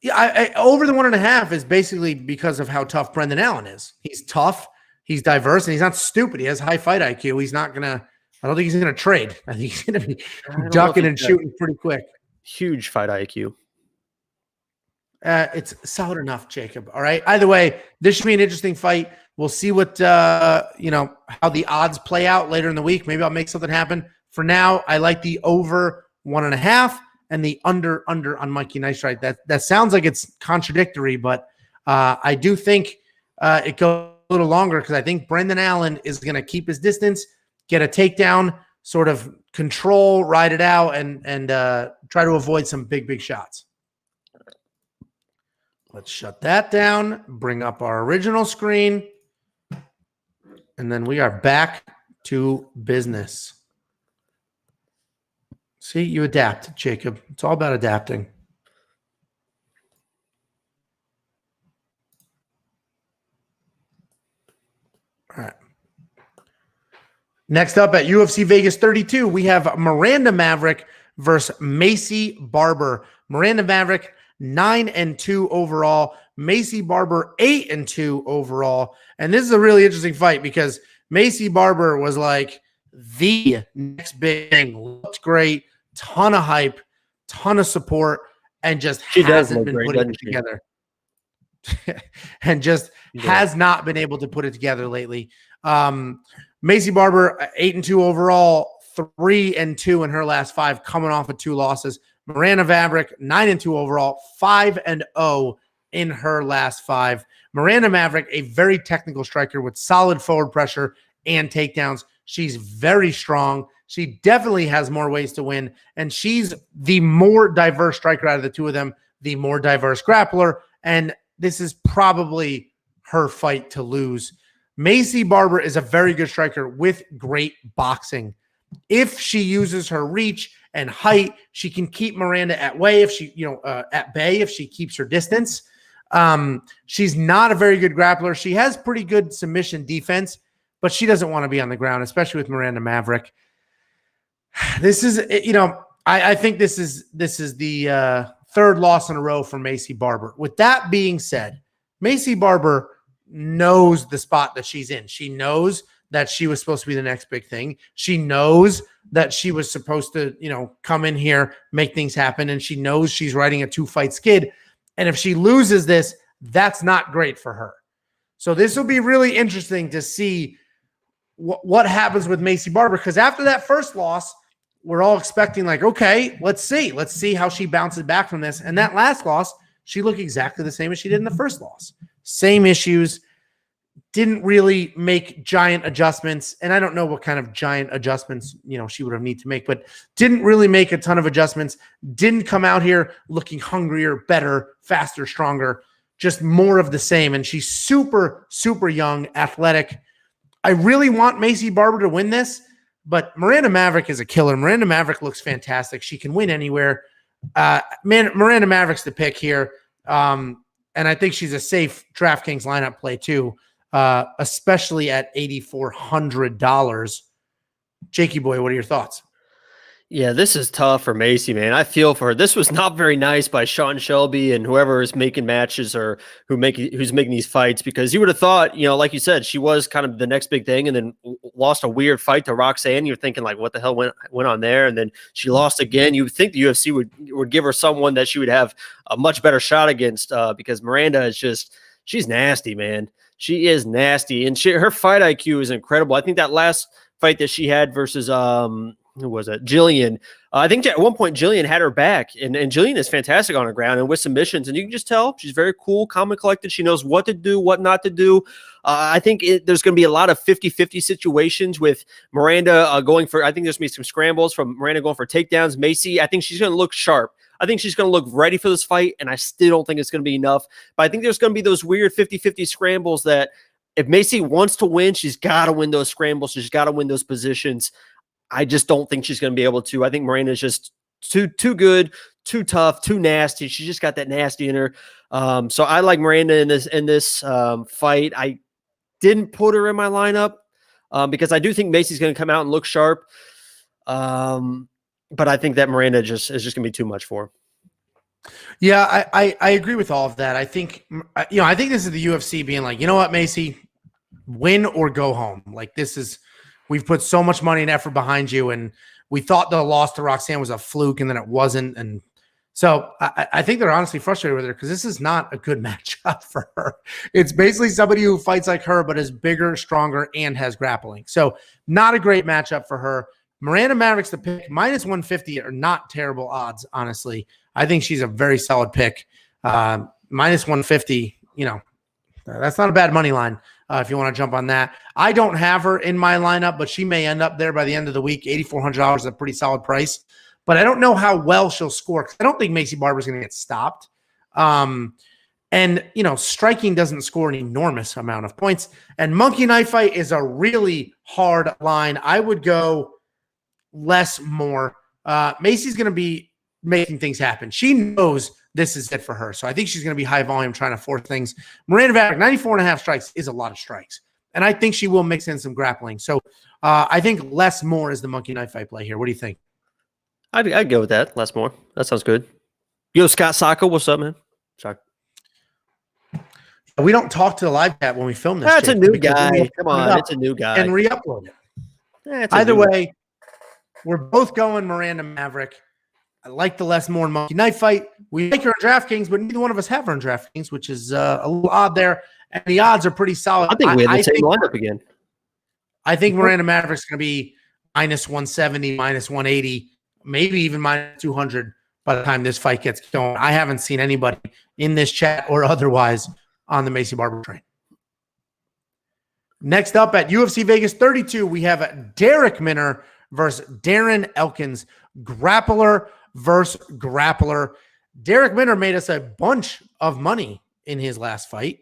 Yeah, over the 1.5 is basically because of how tough Brendan Allen is. He's tough, he's diverse, and he's not stupid. He has high fight IQ. He's not gonna. I don't think he's gonna trade. I think he's gonna be ducking and shooting pretty quick. Huge fight IQ. It's solid enough, Jacob. All right. Either way, this should be an interesting fight. We'll see what how the odds play out later in the week. Maybe I'll make something happen. For now, I like the over 1.5. And the under on Mikey Nice Strike. That sounds like it's contradictory, but I do think it goes a little longer because I think Brendan Allen is going to keep his distance, get a takedown, sort of control, ride it out, and try to avoid some big shots. Let's shut that down, bring up our original screen, and then we are back to business. See, you adapt, Jacob. It's all about adapting. All right. Next up at UFC Vegas 32, we have Miranda Maverick versus Maycee Barber. Miranda Maverick, 9-2 overall. Maycee Barber, 8-2 overall. And this is a really interesting fight because Maycee Barber was like the next big thing. Looked great. Ton of hype, ton of support, and just hasn't been putting it together. And just has not been able to put it together lately. Maycee Barber, 8-2 overall, 3-2 in her last 5, coming off of 2 losses. Miranda Maverick, 9-2 overall, 5-0 in her last 5. Miranda Maverick, a very technical striker with solid forward pressure and takedowns. She's very strong. She definitely has more ways to win, and she's the more diverse striker out of the two of them, the more diverse grappler, and this is probably her fight to lose. Maycee Barber is a very good striker with great boxing. If she uses her reach and height, she can keep Miranda at bay if she keeps her distance. She's not a very good grappler. She has pretty good submission defense, but she doesn't want to be on the ground, especially with Miranda Maverick. This is, I think this is the third loss in a row for Maycee Barber. With that being said, Maycee Barber knows the spot that she's in. She knows that she was supposed to be the next big thing. She knows that she was supposed to, come in here, make things happen, and she knows she's riding a 2-fight skid. And if she loses this, that's not great for her. So this will be really interesting to see what happens with Maycee Barber, because after that first loss, we're all expecting okay, let's see how she bounces back from this. And that last loss, she looked exactly the same as she did in the first loss. Same issues, didn't really make giant adjustments. And I don't know what kind of giant adjustments, she would have need to make, but didn't really make a ton of adjustments. Didn't come out here looking hungrier, better, faster, stronger, just more of the same. And she's super, super young, athletic. I really want Maycee Barber to win this, but Miranda Maverick is a killer. Miranda Maverick looks fantastic. She can win anywhere. Miranda Maverick's the pick here. And I think she's a safe DraftKings lineup play too, especially at $8,400. Jakey boy, what are your thoughts? Yeah, this is tough for Maycee, man. I feel for her. This was not very nice by Sean Shelby and whoever is making matches or who's making these fights, because you would have thought, like you said, she was kind of the next big thing, and then lost a weird fight to Roxanne. You're thinking what the hell went on there? And then she lost again. You would think the UFC would give her someone that she would have a much better shot against, because Miranda is she's nasty, man. She is nasty, and her fight IQ is incredible. I think that last fight that she had versus who was it? Jillian. I think at one point Jillian had her back, and Jillian is fantastic on the ground and with submissions, and you can just tell she's very cool, calm, and collected. She knows what to do, what not to do. I think there's going to be a lot of 50-50 situations with Miranda going for, I think there's going to be some scrambles from Miranda going for takedowns. Maycee, I think she's going to look sharp. I think she's going to look ready for this fight, and I still don't think it's going to be enough. But I think there's going to be those weird 50-50 scrambles that if Maycee wants to win, she's got to win those scrambles. She's got to win those positions. I just don't think she's going to be able to. I think Miranda's just too good, too tough, too nasty. She just got that nasty in her. So I like Miranda in this fight. I didn't put her in my lineup because I do think Maycee's going to come out and look sharp. But I think that Miranda is just going to be too much for her. Yeah, I agree with all of that. I think, I think this is the UFC being like, you know what, Maycee, win or go home. Like we've put so much money and effort behind you, and we thought the loss to Roxanne was a fluke, and then it wasn't. And so I think they're honestly frustrated with her because this is not a good matchup for her. It's basically somebody who fights like her, but is bigger, stronger, and has grappling. So not a great matchup for her. Miranda Maverick's the pick. -150 are not terrible odds, honestly. I think she's a very solid pick. -150, that's not a bad money line if you want to jump on that. I don't have her in my lineup, but she may end up there by the end of the week. $8,400 is a pretty solid price. But I don't know how well she'll score because I don't think Maycee Barber is going to get stopped. And striking doesn't score an enormous amount of points. And monkey knife fight is a really hard line. I would go less more. Maycee's going to be making things happen. She knows this is it for her. So I think she's going to be high volume trying to force things. Miranda Maverick, 94.5 strikes is a lot of strikes. And I think she will mix in some grappling. So I think less more is the monkey knife fight play here. What do you think? I'd go with that. Less more. That sounds good. Yo, Scott Sacco, what's up, man? Sorry. We don't talk to the live chat when we film this. That's a new guy. Come on, it's a new guy. And re-upload it. Either way, we're both going Miranda Maverick. I like the less more monkey knife fight. We like her in DraftKings, but neither one of us have her in DraftKings, which is a little odd there. And the odds are pretty solid. I think we have the same lineup again. I think Miranda Maverick's going to be -170, -180, maybe even -200 by the time this fight gets going. I haven't seen anybody in this chat or otherwise on the Maycee Barber train. Next up at UFC Vegas 32, we have Darrick Minner versus Darren Elkins. Grappler versus grappler. Darrick Minner made us a bunch of money in his last fight.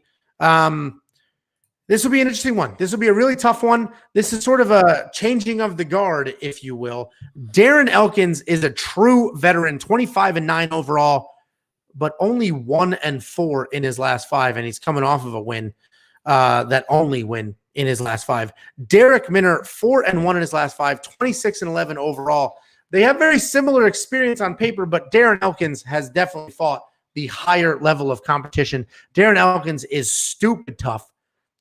This will be an interesting one. This will be a really tough one. This is sort of a changing of the guard, if you will. Darren Elkins is a true veteran, 25-9 overall, but only 1-4 in his last 5, and he's coming off of a win, that only win in his last 5. Darrick Minner, 4-1 in his last 5, 26-11 overall. They have very similar experience on paper, but Darren Elkins has definitely fought the higher level of competition. Darren Elkins is stupid tough.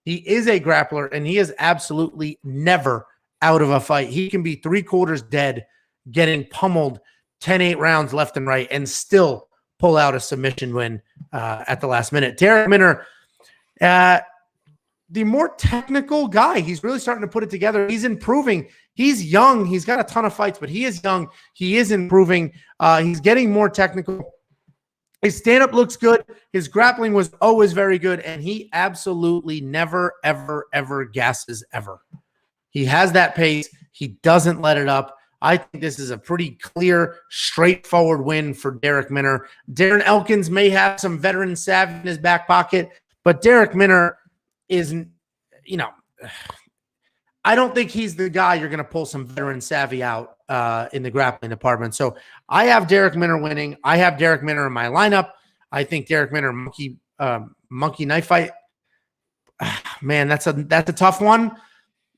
He is a grappler, and he is absolutely never out of a fight. He can be 3/4 dead, getting pummeled 10-8 rounds left and right, and still pull out a submission win at the last minute. Darrick Minner, the more technical guy. He's really starting to put it together. He's improving. He's young. He's got a ton of fights, but he is young. He is improving. He's getting more technical. His stand-up looks good. His grappling was always very good, and he absolutely never, ever, ever gasses ever. He has that pace. He doesn't let it up. I think this is a pretty clear, straightforward win for Darrick Minner. Darren Elkins may have some veteran savvy in his back pocket, but Darrick Minner isn't, I don't think he's the guy you're going to pull some veteran savvy out in the grappling department. So I have Darrick Minner winning. I have Darrick Minner in my lineup. I think Darrick Minner monkey knife fight. Man, that's a tough one.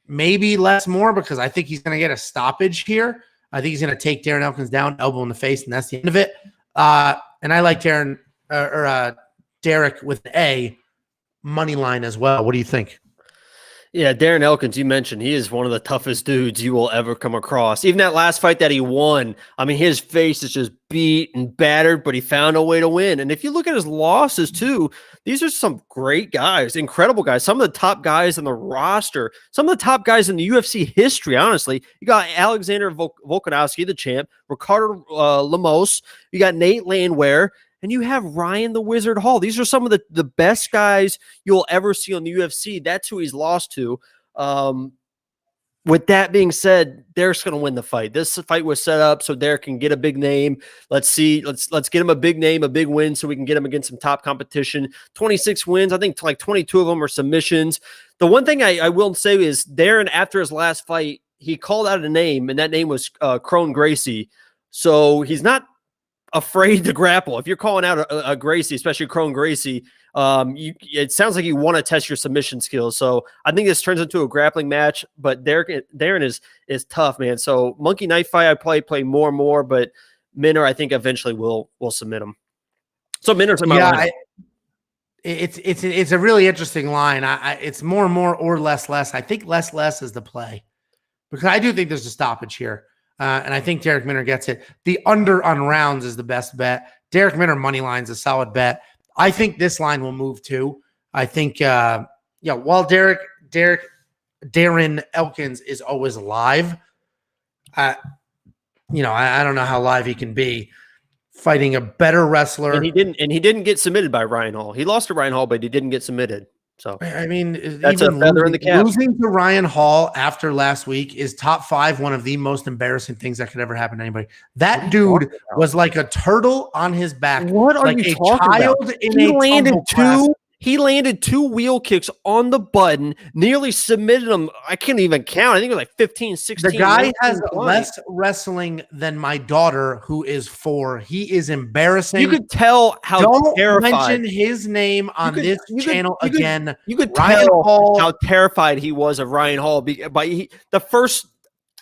Maybe less more because I think he's going to get a stoppage here. I think he's going to take Darren Elkins down, elbow in the face, and that's the end of it. And I like Darrick with an A money line as well. What do you think? Yeah, Darren Elkins, you mentioned he is one of the toughest dudes you will ever come across. Even that last fight that he won, I mean, his face is just beat and battered, but he found a way to win. And if you look at his losses too, these are some great guys, incredible guys, some of the top guys on the roster, some of the top guys in the UFC history, honestly. You got Alexander Volkanovski, the champ, Ricardo Lemos, you got Nate Landwehr, and you have Ryan the Wizard Hall. These are some of the best guys you'll ever see on the UFC. That's who he's lost to. With that being said, Darrick's going to win the fight. This fight was set up so Darrick can get a big name. Let's see. Let's get him a big name, a big win, so we can get him against some top competition. 26 wins. I think like 22 of them are submissions. The one thing I will say is Darren, after his last fight, he called out a name, and that name was Crone Gracie. So he's not afraid to grapple. If you're calling out a Gracie, especially Crone Gracie, it sounds like you want to test your submission skills. So I think this turns into a grappling match, but Darren is tough, man. So monkey knife fight, I probably play more and more, but Minner, I think eventually will submit him. So Minner's in my line. It's a really interesting line. It's more and more or less. I think less is the play, because I do think there's a stoppage here. And I think Darrick Minner gets it. The under on rounds is the best bet. Darrick Minner money line is a solid bet. I think this line will move too. I think, while Darren Elkins is always live, I don't know how live he can be fighting a better wrestler. And he didn't get submitted by Ryan Hall. He lost to Ryan Hall, but he didn't get submitted. So I mean, that's a feather in the cap. Losing to Ryan Hall after last week is top 5, one of the most embarrassing things that could ever happen to anybody. That dude was like a turtle on his back. What are you talking about? He landed 2 wheel kicks on the button, nearly submitted him. I can't even count. I think it was like 15, 16. The guy has less wrestling than my daughter, who is 4. He is embarrassing. You could tell how terrified. Don't mention his name on this channel again. You could tell how terrified he was of Ryan Hall. By the first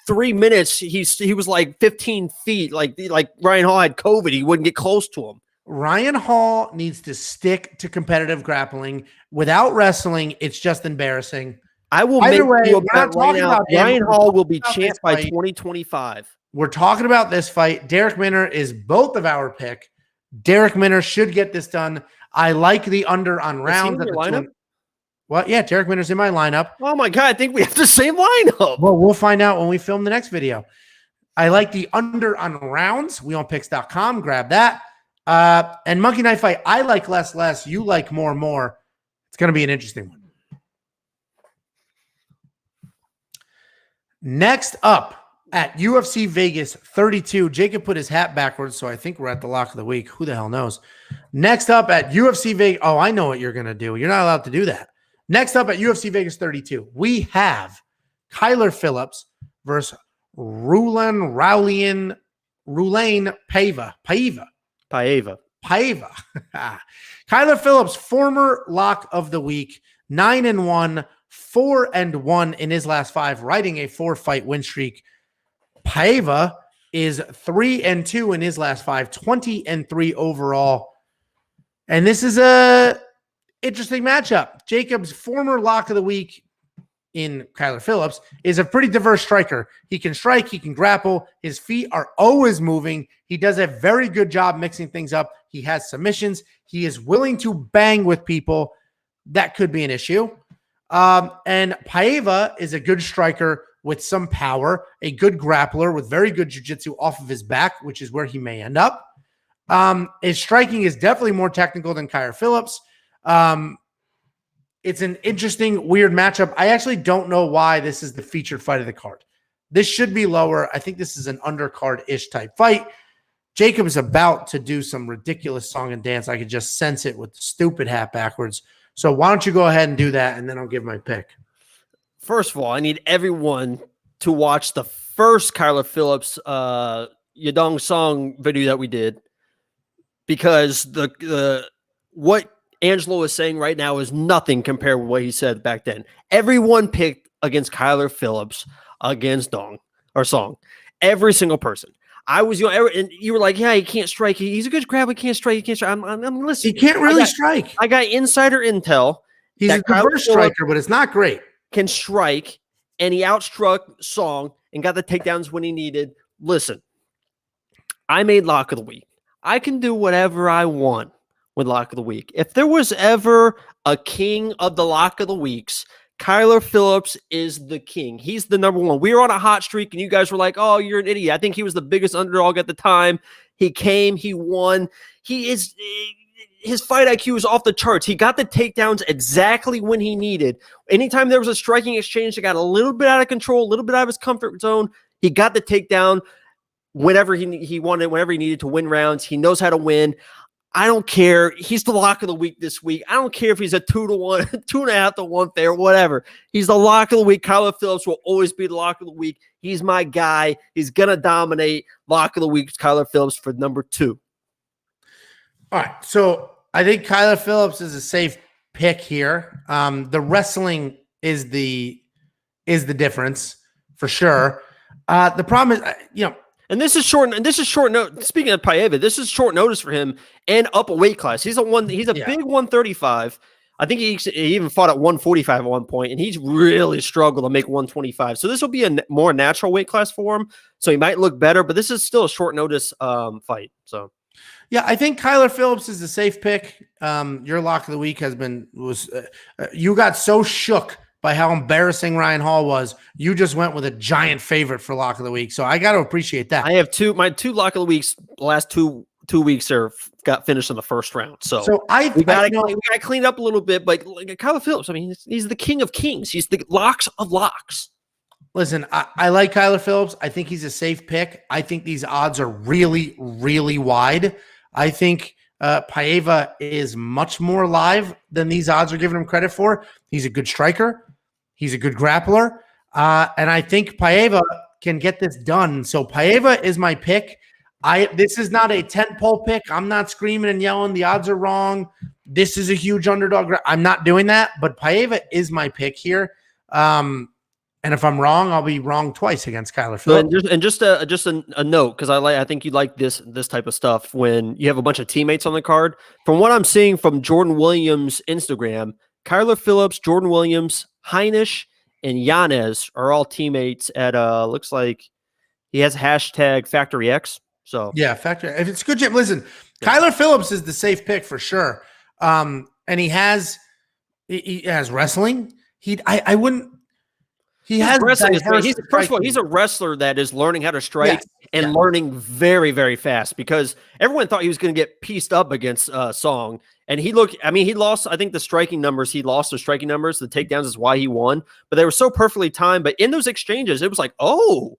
3 minutes, he was like 15 feet. Like Ryan Hall had COVID. He wouldn't get close to him. Ryan Hall needs to stick to competitive grappling. Without wrestling, it's just embarrassing. I will make you a bet right now. Ryan Hall will be champ by 2025. We're talking about this fight. Darrick Minner is both of our pick. Darrick Minner should get this done. I like the under on rounds. At the lineup? Well, yeah, Darrick Minner's in my lineup. Oh my God, I think we have the same lineup. Well, we'll find out when we film the next video. I like the under on rounds. WeOnPicks.com. Grab that. And monkey knife fight, I like less. You like more. It's going to be an interesting one. Next up at UFC Vegas 32, Jacob put his hat backwards, so I think we're at the lock of the week. Who the hell knows? Next up at UFC Vegas, oh, I know what you're going to do. You're not allowed to do that. Next up at UFC Vegas 32, we have Kyler Phillips versus Rulain Paiva. Kyler Phillips, former lock of the week, 9-1, 4-1 in his last 5, riding a 4-fight win streak. Paiva is 3-2 in his last 5, 20-3 overall. And this is a interesting matchup. Jacob's former lock of the week in Kyler Phillips is a pretty diverse striker. He can strike, he can grapple. His feet are always moving. He does a very good job mixing things up. He has submissions. He is willing to bang with people. That could be an issue. And Paiva is a good striker with some power, a good grappler with very good jiu-jitsu off of his back, which is where he may end up. His striking is definitely more technical than Kyler Phillips. It's an interesting, weird matchup. I actually don't know why this is the featured fight of the card. This should be lower. I think this is an undercard-ish type fight. Jacob is about to do some ridiculous song and dance. I could just sense it with the stupid hat backwards. So why don't you go ahead and do that, and then I'll give my pick. First of all, I need everyone to watch the first Kyler Phillips Yadong song video that we did, because the what Angelo is saying right now is nothing compared with what he said back then. Everyone picked against Kyler Phillips against Song. Every single person. I was, and you were like, yeah, he can't strike. He's a good grab. He can't strike. He can't strike. I'm listening. He can't really strike. I got insider intel. He's a diverse striker, but it's not great. can strike, and he outstruck Song and got the takedowns when he needed. Listen, I made lock of the week. I can do whatever I want with lock of the week. If there was ever a king of the lock of the weeks, Kyler Phillips is the king. He's the number one. We were on a hot streak, and you guys were like, oh, you're an idiot. I think he was the biggest underdog at the time. He came, he won. His fight IQ is off the charts. He got the takedowns exactly when he needed. Anytime there was a striking exchange that got a little bit out of control, a little bit out of his comfort zone, he got the takedown whenever he wanted, whenever he needed to win rounds. He knows how to win. I don't care. He's the lock of the week this week. I don't care if he's a 2-1, 2.5-1 fair, whatever. He's the lock of the week. Kyler Phillips will always be the lock of the week. He's my guy. He's going to dominate. Lock of the week, Kyler Phillips for number 2. All right. So I think Kyler Phillips is a safe pick here. The wrestling is the difference for sure. The problem is, and this is short. And this is short note. Speaking of Paiva, this is short notice for him and up a weight class. He's a big 135. I think he even fought at 145 at one point, and he's really struggled to make 125. So this will be a more natural weight class for him. So he might look better, but this is still a short notice fight. So yeah, I think Kyler Phillips is a safe pick. Your lock of the week you got so shook by how embarrassing Ryan Hall was. You just went with a giant favorite for lock of the week. So I got to appreciate that. I have my two lock of the weeks. The last two weeks got finished in the first round. So we got to clean up a little bit. But Kyler Phillips, I mean, he's the king of kings. He's the locks of locks. Listen, I like Kyler Phillips. I think he's a safe pick. I think these odds are really, really wide. I think Paiva is much more live than these odds are giving him credit for. He's a good striker. He's a good grappler. And I think Paiva can get this done. So Paiva is my pick. This is not a tentpole pick. I'm not screaming and yelling. The odds are wrong. This is a huge underdog. I'm not doing that. But Paiva is my pick here. And if I'm wrong, I'll be wrong twice against Kyler Phillips. And just a note, because I think you like this type of stuff when you have a bunch of teammates on the card. From what I'm seeing from Jordan Williams' Instagram, Kyler Phillips, Jordan Williams, Heinisch, and Yanez are all teammates at looks like he has hashtag Factory X. So yeah, if it's good, Jim. Listen, yeah. Kyler Phillips is the safe pick for sure. And he has wrestling. I wouldn't. He has wrestling. First of all, he's a wrestler that is learning how to strike and learning very, very fast, because everyone thought he was going to get pieced up against Song. And he lost, I think, the striking numbers. He lost the striking numbers. The takedowns is why he won. But they were so perfectly timed. But in those exchanges, it was like, oh.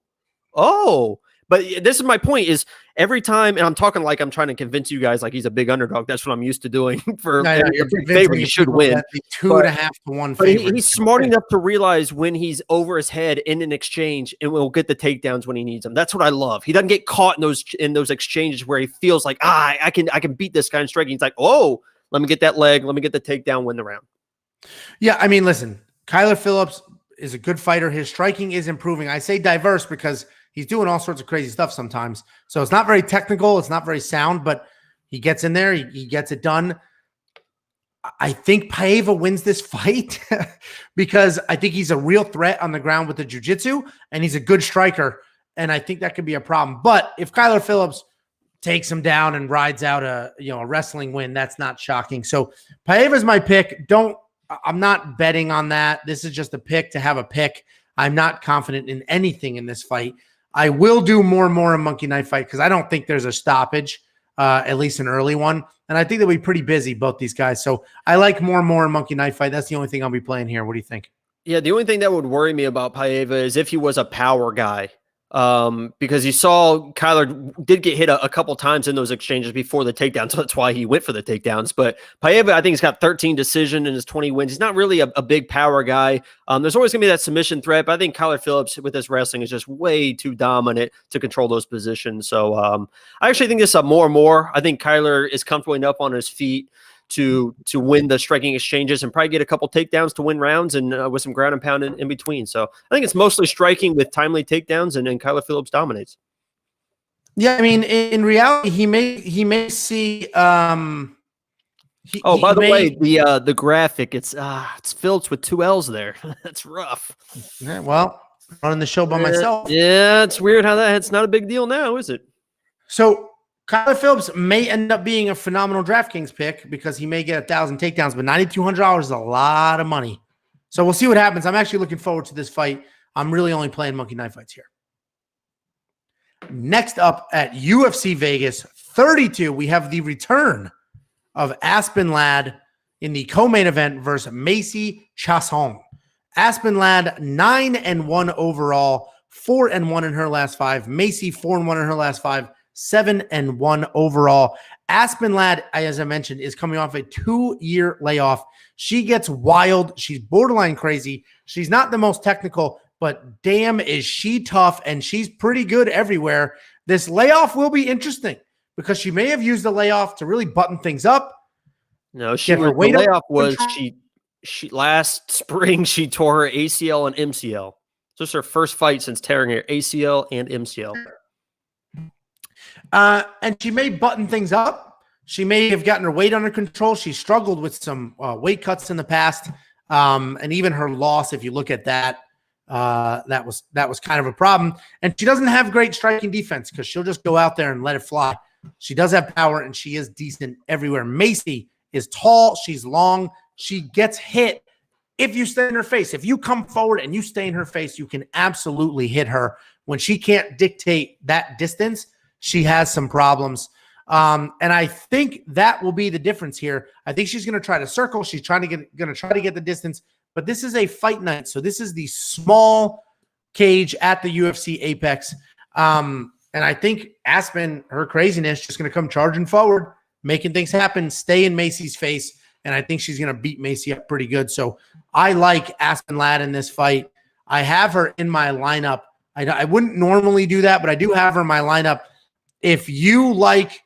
But this is my point, is every time, and I'm talking like I'm trying to convince you guys like he's a big underdog. That's what I'm used to doing for your big favorite. You should win. 2.5-1 favorite. He's smart enough to realize when he's over his head in an exchange and will get the takedowns when he needs them. That's what I love. He doesn't get caught in those exchanges where he feels like, I can beat this guy in striking. He's like, oh, let me get that leg. Let me get the takedown, win the round. Yeah, I mean, listen, Kyler Phillips is a good fighter. His striking is improving. I say diverse because he's doing all sorts of crazy stuff sometimes. So it's not very technical. It's not very sound, but he gets in there. He gets it done. I think Paiva wins this fight because I think he's a real threat on the ground with the jiu-jitsu, and he's a good striker, and I think that could be a problem. But if Kyler Phillips takes him down and rides out a wrestling win, that's not shocking. So Paiva's my pick. I'm not betting on that. This is just a pick to have a pick. I'm not confident in anything in this fight. I will do more and more in Monkey Knife Fight because I don't think there's a stoppage, at least an early one. And I think they'll be pretty busy, both these guys. So I like more and more in Monkey Knife Fight. That's the only thing I'll be playing here. What do you think? Yeah, the only thing that would worry me about Paiva is if he was a power guy. Because you saw Kyler did get hit a couple times in those exchanges before the takedown, so that's why he went for the takedowns. But Paiva, I think he's got 13 decision in his 20 wins. He's not really a big power guy. There's always going to be that submission threat, but I think Kyler Phillips with his wrestling is just way too dominant to control those positions. So I actually think this more and more. I think Kyler is comfortable enough on his feet to win the striking exchanges and probably get a couple takedowns to win rounds and with some ground and pound in between. So I think it's mostly striking with timely takedowns, and then Kyler Phillips dominates. Yeah, I mean, in reality, he may see By the way, the graphic, it's Phillips with 2 L's there. That's rough. Yeah, well, running the show by myself. Yeah, it's weird how it's not a big deal now, is it? So Kyler Phillips may end up being a phenomenal DraftKings pick because he may get 1,000 takedowns, but $9,200 is a lot of money. So we'll see what happens. I'm actually looking forward to this fight. I'm really only playing monkey knife fights here. Next up at UFC Vegas 32, we have the return of Aspen Ladd in the co-main event versus Maycee Chasson. Aspen Ladd 9-1 overall, 4-1 in her last 5. Maycee 4-1 in her last 5, 7-1 overall. Aspen Ladd, as I mentioned, is coming off a 2-year layoff. She gets wild. She's borderline crazy. She's not the most technical, but damn, is she tough, and she's pretty good everywhere. This layoff will be interesting because she may have used the layoff to really button things up. No, the layoff was she last spring she tore her ACL and MCL. So it's her first fight since tearing her ACL and MCL. And she may button things up. She may have gotten her weight under control. She struggled with some weight cuts in the past, and even her loss, if you look at that, that was kind of a problem. And she doesn't have great striking defense because she'll just go out there and let it fly. She does have power, and she is decent everywhere. Maycee is tall. She's long. She gets hit if you stay in her face. If you come forward and you stay in her face, you can absolutely hit her. When she can't dictate that distance, she has some problems. And I think that will be the difference here. I think she's going to try to circle. She's going to try to get the distance. But this is a fight night, so this is the small cage at the UFC Apex. And I think Aspen, her craziness, just going to come charging forward, making things happen, stay in Maycee's face, and I think she's going to beat Maycee up pretty good. So I like Aspen Ladd in this fight. I have her in my lineup. I wouldn't normally do that, but I do have her in my lineup. If you like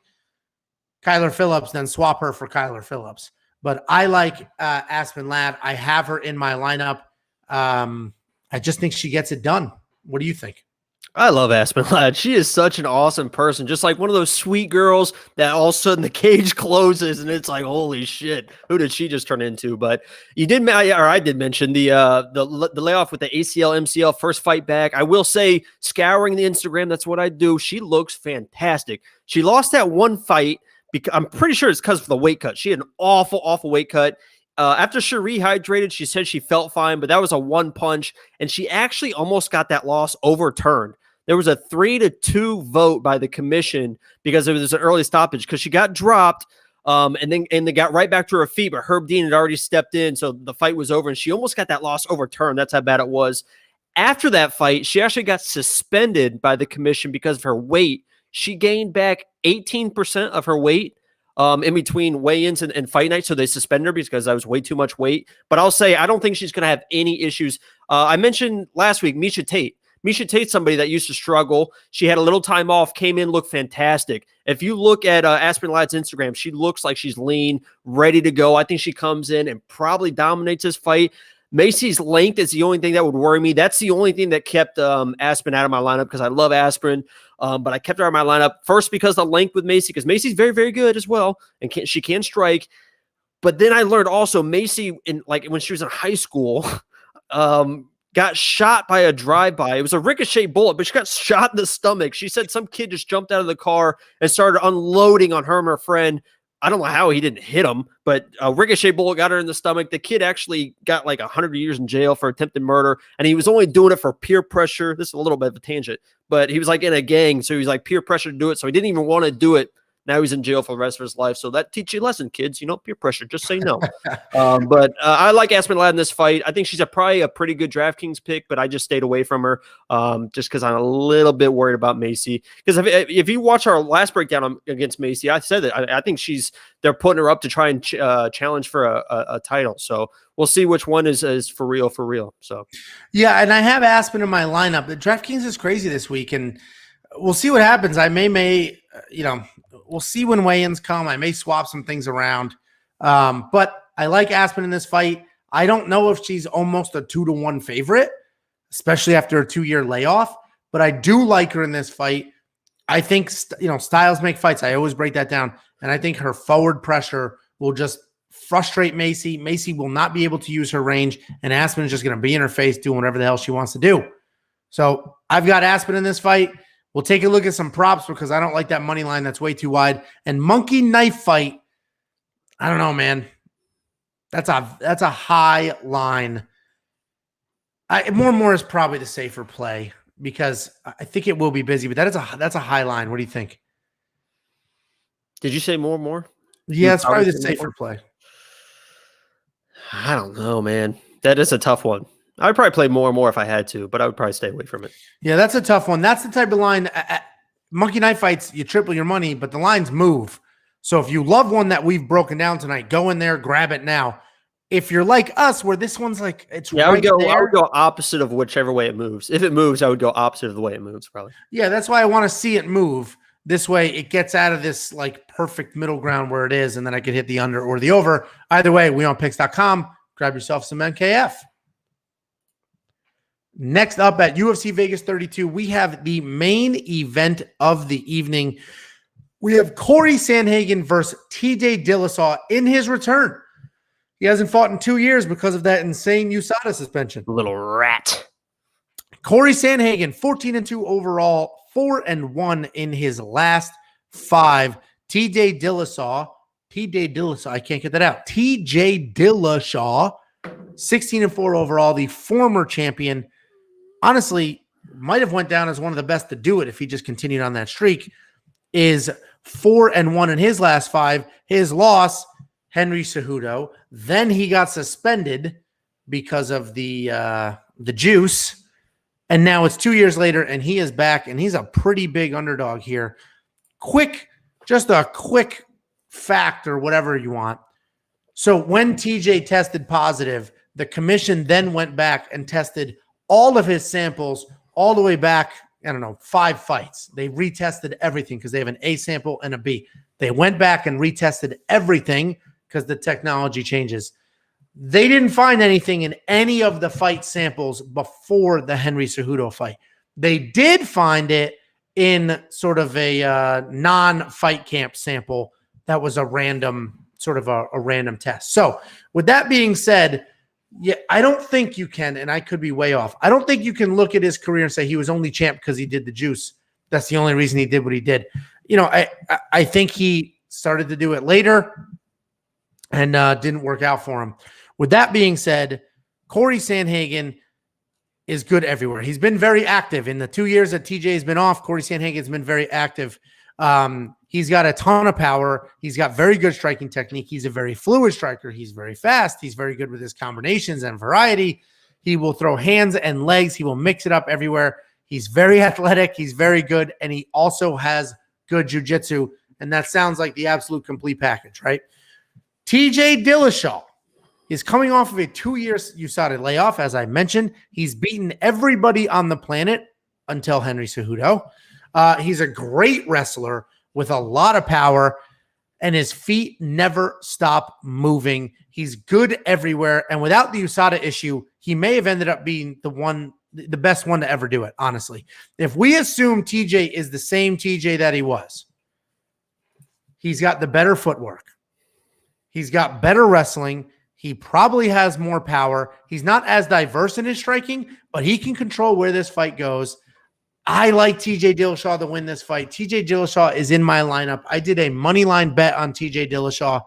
Kyler Phillips, then swap her for Kyler Phillips. But I like Aspen Ladd. I have her in my lineup. I just think she gets it done. What do you think? I love Aspen Ladd. She is such an awesome person. Just like one of those sweet girls that all of a sudden the cage closes and it's like, holy shit, who did she just turn into? But I did mention the layoff with the ACL, MCL, first fight back. I will say, scouring the Instagram, that's what I do. She looks fantastic. She lost that one fight because I'm pretty sure it's because of the weight cut. She had an awful, awful weight cut. After she rehydrated, she said she felt fine, but that was a one punch, and she actually almost got that loss overturned. There was a 3-2 vote by the commission because it was an early stoppage because she got dropped, and they got right back to her feet, but Herb Dean had already stepped in, so the fight was over, and she almost got that loss overturned. That's how bad it was. After that fight, she actually got suspended by the commission because of her weight. She gained back 18% of her weight in between weigh-ins and fight night, so they suspended her because that was way too much weight. But I'll say I don't think she's going to have any issues. I mentioned last week Miesha Tate. Miesha Tate's somebody that used to struggle. She had a little time off, came in, looked fantastic. If you look at Aspen Ladd's Instagram, she looks like she's lean, ready to go. I think she comes in and probably dominates this fight. Maycee's length is the only thing that would worry me. That's the only thing that kept Aspen out of my lineup because I love Aspen, but I kept her out of my lineup first because the length with Maycee, because Maycee's very, very good as well, and she can strike. But then I learned also Maycee, when she was in high school, got shot by a drive-by. It was a ricochet bullet, but she got shot in the stomach. She said some kid just jumped out of the car and started unloading on her and her friend. I don't know how he didn't hit him, but a ricochet bullet got her in the stomach. The kid actually got like 100 years in jail for attempted murder, and he was only doing it for peer pressure. This is a little bit of a tangent, but he was like in a gang, so he was like peer pressure to do it, so he didn't even want to do it. Now he's in jail for the rest of his life. So that teaches you a lesson, kids. Peer pressure. Just say no. But I like Aspen Ladd in this fight. I think she's probably a pretty good DraftKings pick, but I just stayed away from her just because I'm a little bit worried about Maycee. Because if you watch our last breakdown against Maycee, I said that I think they're putting her up to try and challenge for a title. So we'll see which one is for real. So yeah, and I have Aspen in my lineup. The DraftKings is crazy this week, and we'll see what happens. I we'll see when weigh-ins come. I may swap some things around. But I like Aspen in this fight. I don't know if she's almost a 2-1 favorite, especially after a 2-year layoff. But I do like her in this fight. I think, styles make fights. I always break that down. And I think her forward pressure will just frustrate Maycee. Maycee will not be able to use her range, and Aspen is just going to be in her face doing whatever the hell she wants to do. So I've got Aspen in this fight. We'll take a look at some props because I don't like that money line. That's way too wide. And monkey knife fight, I don't know, man. That's a high line. More is probably the safer play because I think it will be busy, but that's a high line. What do you think? Did you say more? Yeah, it's probably the safer play. I don't know, man. That is a tough one. I would probably play more if I had to, but I would probably stay away from it. Yeah, that's a tough one. That's the type of line. Monkey knife fights, you triple your money, but the lines move. So if you love one that we've broken down tonight, go in there, grab it now. If you're like us, where this one's like it's I would go opposite of whichever way it moves. If it moves, I would go opposite of the way it moves, probably. Yeah, that's why I want to see it move. This way, it gets out of this like perfect middle ground where it is, and then I could hit the under or the over. Either way, weonpicks.com. Grab yourself some NKF. Next up at UFC Vegas 32, we have the main event of the evening. We have Corey Sandhagen versus TJ Dillashaw in his return. He hasn't fought in 2 years because of that insane USADA suspension. Little rat. Corey Sandhagen, 14-2 overall, 4-1 in his last 5. TJ Dillashaw, I can't get that out. TJ Dillashaw, 16-4 overall, the former champion. Honestly, might have went down as one of the best to do it if he just continued on that streak, is 4-1 in his last 5. His loss, Henry Cejudo. Then he got suspended because of the juice. And now it's 2 years later, and he is back, and he's a pretty big underdog here. Just a quick fact or whatever you want. So when TJ tested positive, the commission then went back and tested all of his samples all the way back, 5 fights. They retested everything because they have an A sample and a B. They went back and retested everything because the technology changes. They didn't find anything in any of the fight samples before the Henry Cejudo fight. They did find it in sort of a non-fight camp sample that was a random test. So with that being said, yeah, I don't think you can, and I could be way off. I don't think you can look at his career and say he was only champ because he did the juice. That's the only reason he did what he did. I think he started to do it later and didn't work out for him. With that being said, Corey Sandhagen is good everywhere. He's been very active. In the 2 years that TJ has been off, Corey Sandhagen's been very active. He's got a ton of power. He's got very good striking technique. He's a very fluid striker. He's very fast. He's very good with his combinations and variety. He will throw hands and legs. He will mix it up everywhere. He's very athletic. He's very good. And he also has good jiu-jitsu. And that sounds like the absolute complete package, right? TJ Dillashaw is coming off of a 2-year USADA layoff. As I mentioned, he's beaten everybody on the planet until Henry Cejudo. He's a great wrestler with a lot of power, and his feet never stop moving. He's good everywhere. And without the USADA issue, he may have ended up being the best one to ever do it, honestly. If we assume TJ is the same TJ that he was, he's got the better footwork. He's got better wrestling. He probably has more power. He's not as diverse in his striking, but he can control where this fight goes. I like TJ Dillashaw to win this fight. TJ Dillashaw is in my lineup. I did a money line bet on TJ Dillashaw.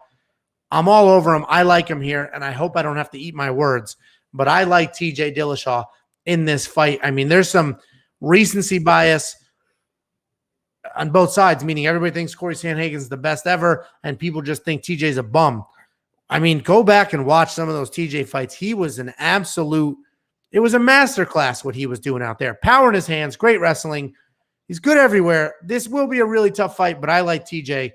I'm all over him. I like him here, and I hope I don't have to eat my words, but I like TJ Dillashaw in this fight. I mean, there's some recency bias on both sides, meaning everybody thinks Corey Sandhagen's the best ever, and people just think TJ's a bum. I mean, go back and watch some of those TJ fights. He was an absolute – it was a masterclass what he was doing out there. Power in his hands, great wrestling. He's good everywhere. This will be a really tough fight, but I like TJ.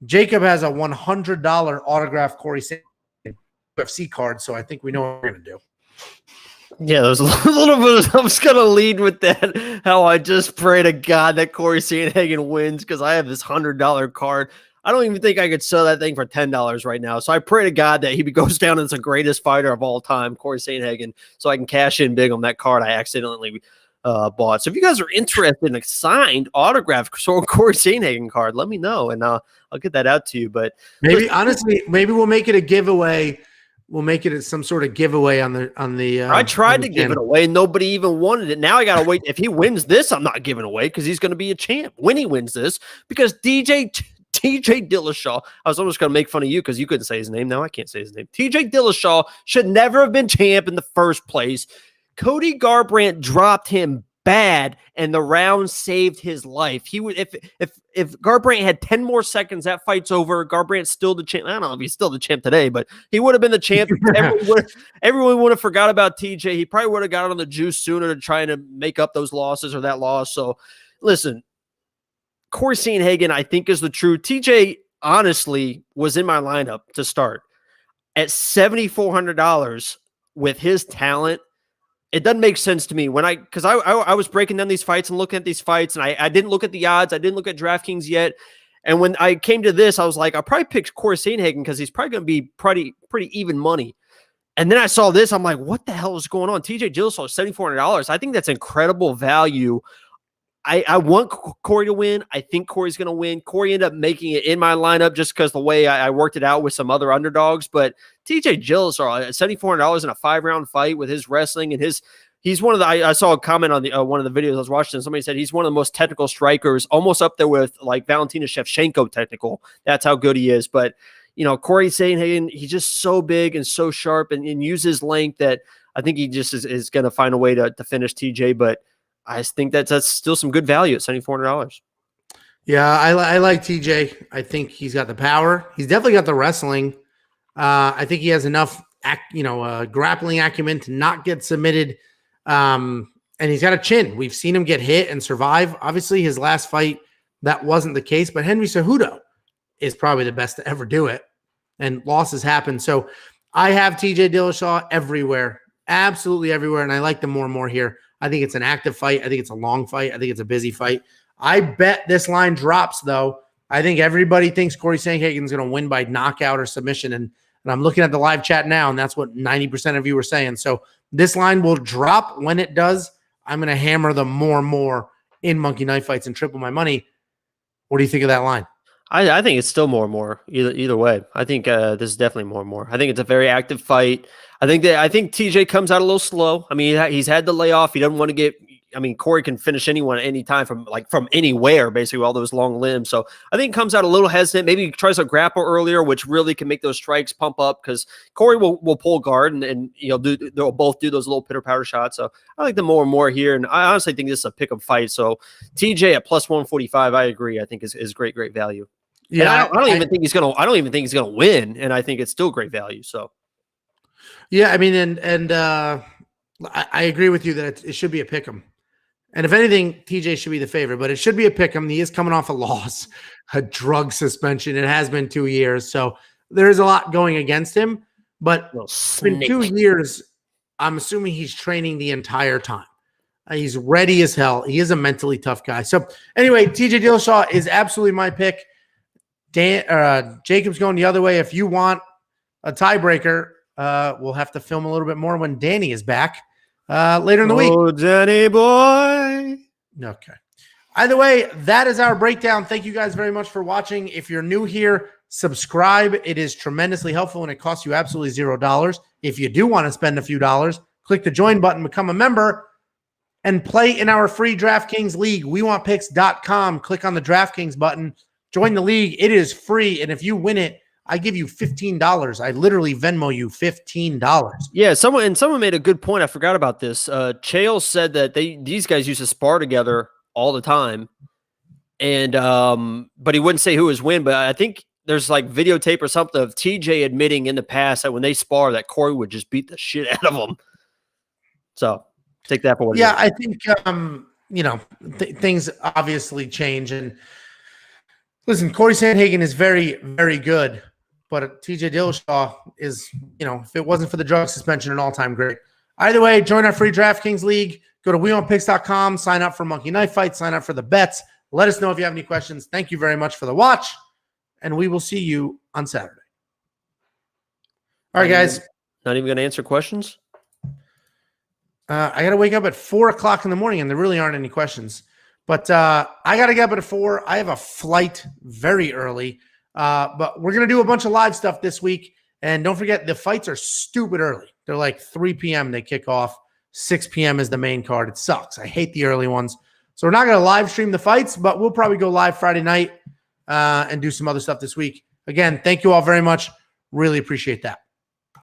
Jacob has a $100 autographed Corey Sandhagen UFC card, so I think we know what we're going to do. Yeah, there's a little bit. I was going to lead with that, how I just pray to God that Corey Sandhagen wins because I have this $100 card. I don't even think I could sell that thing for $10 right now. So I pray to God that he goes down as the greatest fighter of all time, Corey Sandhagen, so I can cash in big on that card I accidentally bought. So if you guys are interested in a signed autograph Corey Sandhagen card, let me know, and I'll get that out to you. But maybe honestly, maybe we'll make it a giveaway. We'll make it some sort of giveaway on the. I tried to give it away, and nobody even wanted it. Now I gotta wait. If he wins this, I'm not giving away because he's going to be a champ when he wins this. Because TJ Dillashaw, I was almost going to make fun of you because you couldn't say his name. Now I can't say his name. TJ Dillashaw should never have been champ in the first place. Cody Garbrandt dropped him bad, and the round saved his life. He would if Garbrandt had 10 more seconds, that fight's over. Garbrandt's still the champ. I don't know if he's still the champ today, but he would have been the champ. Everyone would have forgot about TJ. He probably would have got on the juice sooner to trying to make up those losses or that loss. So listen, Corey Sandhagen, I think, is the true. TJ honestly was in my lineup to start at $7,400 with his talent. It doesn't make sense to me because I was breaking down these fights and looking at these fights, and I didn't look at the odds. I didn't look at DraftKings yet. And when I came to this, I was like, I'll probably pick Corey Sandhagen because he's probably going to be pretty even money. And then I saw this. I'm like, what the hell is going on? TJ Dillashaw is $7,400. I think that's incredible value. I want Corey to win. I think Corey's going to win. Corey ended up making it in my lineup just because the way I worked it out with some other underdogs. But TJ Dillashaw, $7,400 in a 5-round fight with his wrestling and he's one of the. I saw a comment on the one of the videos I was watching. Somebody said he's one of the most technical strikers, almost up there with like Valentina Shevchenko technical. That's how good he is. But Corey Sandhagen, he's just so big and so sharp and uses length that I think he just is going to find a way to finish TJ. But I think that's still some good value at $7,400. Yeah, I like TJ. I think he's got the power. He's definitely got the wrestling. I think he has enough, grappling acumen to not get submitted. And he's got a chin. We've seen him get hit and survive. Obviously, his last fight, that wasn't the case. But Henry Cejudo is probably the best to ever do it. And losses happen. So I have TJ Dillashaw everywhere. Absolutely everywhere. And I like them more and more here. I think it's an active fight. I think it's a long fight. I think it's a busy fight. I bet this line drops, though. I think everybody thinks Corey Sandhagen is going to win by knockout or submission. And I'm looking at the live chat now, and that's what 90% of you were saying. So this line will drop. When it does, I'm going to hammer them more and more in Monkey Knife Fights and triple my money. What do you think of that line? I think it's still more and more either way. I think this is definitely more and more. I think it's a very active fight. I think TJ comes out a little slow. I mean, he's had the layoff. He doesn't want to get. I mean, Corey can finish anyone at any time from anywhere, basically, with all those long limbs. So I think he comes out a little hesitant. Maybe he tries to grapple earlier, which really can make those strikes pump up because Corey will pull guard and they'll both do those little pitter patter shots. So I like them more and more here. And I honestly think this is a pick 'em fight. So TJ at plus 145, I agree. I think is great value. Yeah, I don't even think he's gonna win, and I think it's still great value. So, yeah, I mean, and I agree with you that it should be a pick'em, and if anything, TJ should be the favorite, but it should be a pick'em. He is coming off a loss, a drug suspension. It has been 2 years, so there is a lot going against him. But it's been 2 years. I'm assuming he's training the entire time. He's ready as hell. He is a mentally tough guy. So anyway, TJ Dillashaw is absolutely my pick. Jacob's going the other way. If you want a tiebreaker, we'll have to film a little bit more when Danny is back later in the week. Oh, Danny boy. Okay. Either way, that is our breakdown. Thank you guys very much for watching. If you're new here, subscribe. It is tremendously helpful and it costs you absolutely $0. If you do want to spend a few dollars, click the join button, become a member, and play in our free DraftKings league. WeWantPicks.com. Click on the DraftKings button. Join the league. It is free. And if you win it, I give you $15. I literally Venmo you $15. Yeah, someone made a good point. I forgot about this. Chael said that these guys used to spar together all the time. And but he wouldn't say who was win, but I think there's like videotape or something of TJ admitting in the past that when they spar that Corey would just beat the shit out of him. So take that for what it is. I think things obviously change and listen, Corey Sandhagen is very, very good, but TJ Dillashaw is, if it wasn't for the drug suspension, an all-time great. Either way, join our free DraftKings league. Go to WeWantPicks.com, sign up for Monkey Knife Fight, sign up for the bets. Let us know if you have any questions. Thank you very much for the watch, and we will see you on Saturday. All right, guys. Not even going to answer questions? I got to wake up at 4 o'clock in the morning, and there really aren't any questions. But I got to get up at 4. I have a flight very early. But we're going to do a bunch of live stuff this week. And don't forget, the fights are stupid early. They're like 3 p.m. they kick off. 6 p.m. is the main card. It sucks. I hate the early ones. So we're not going to live stream the fights, but we'll probably go live Friday night and do some other stuff this week. Again, thank you all very much. Really appreciate that.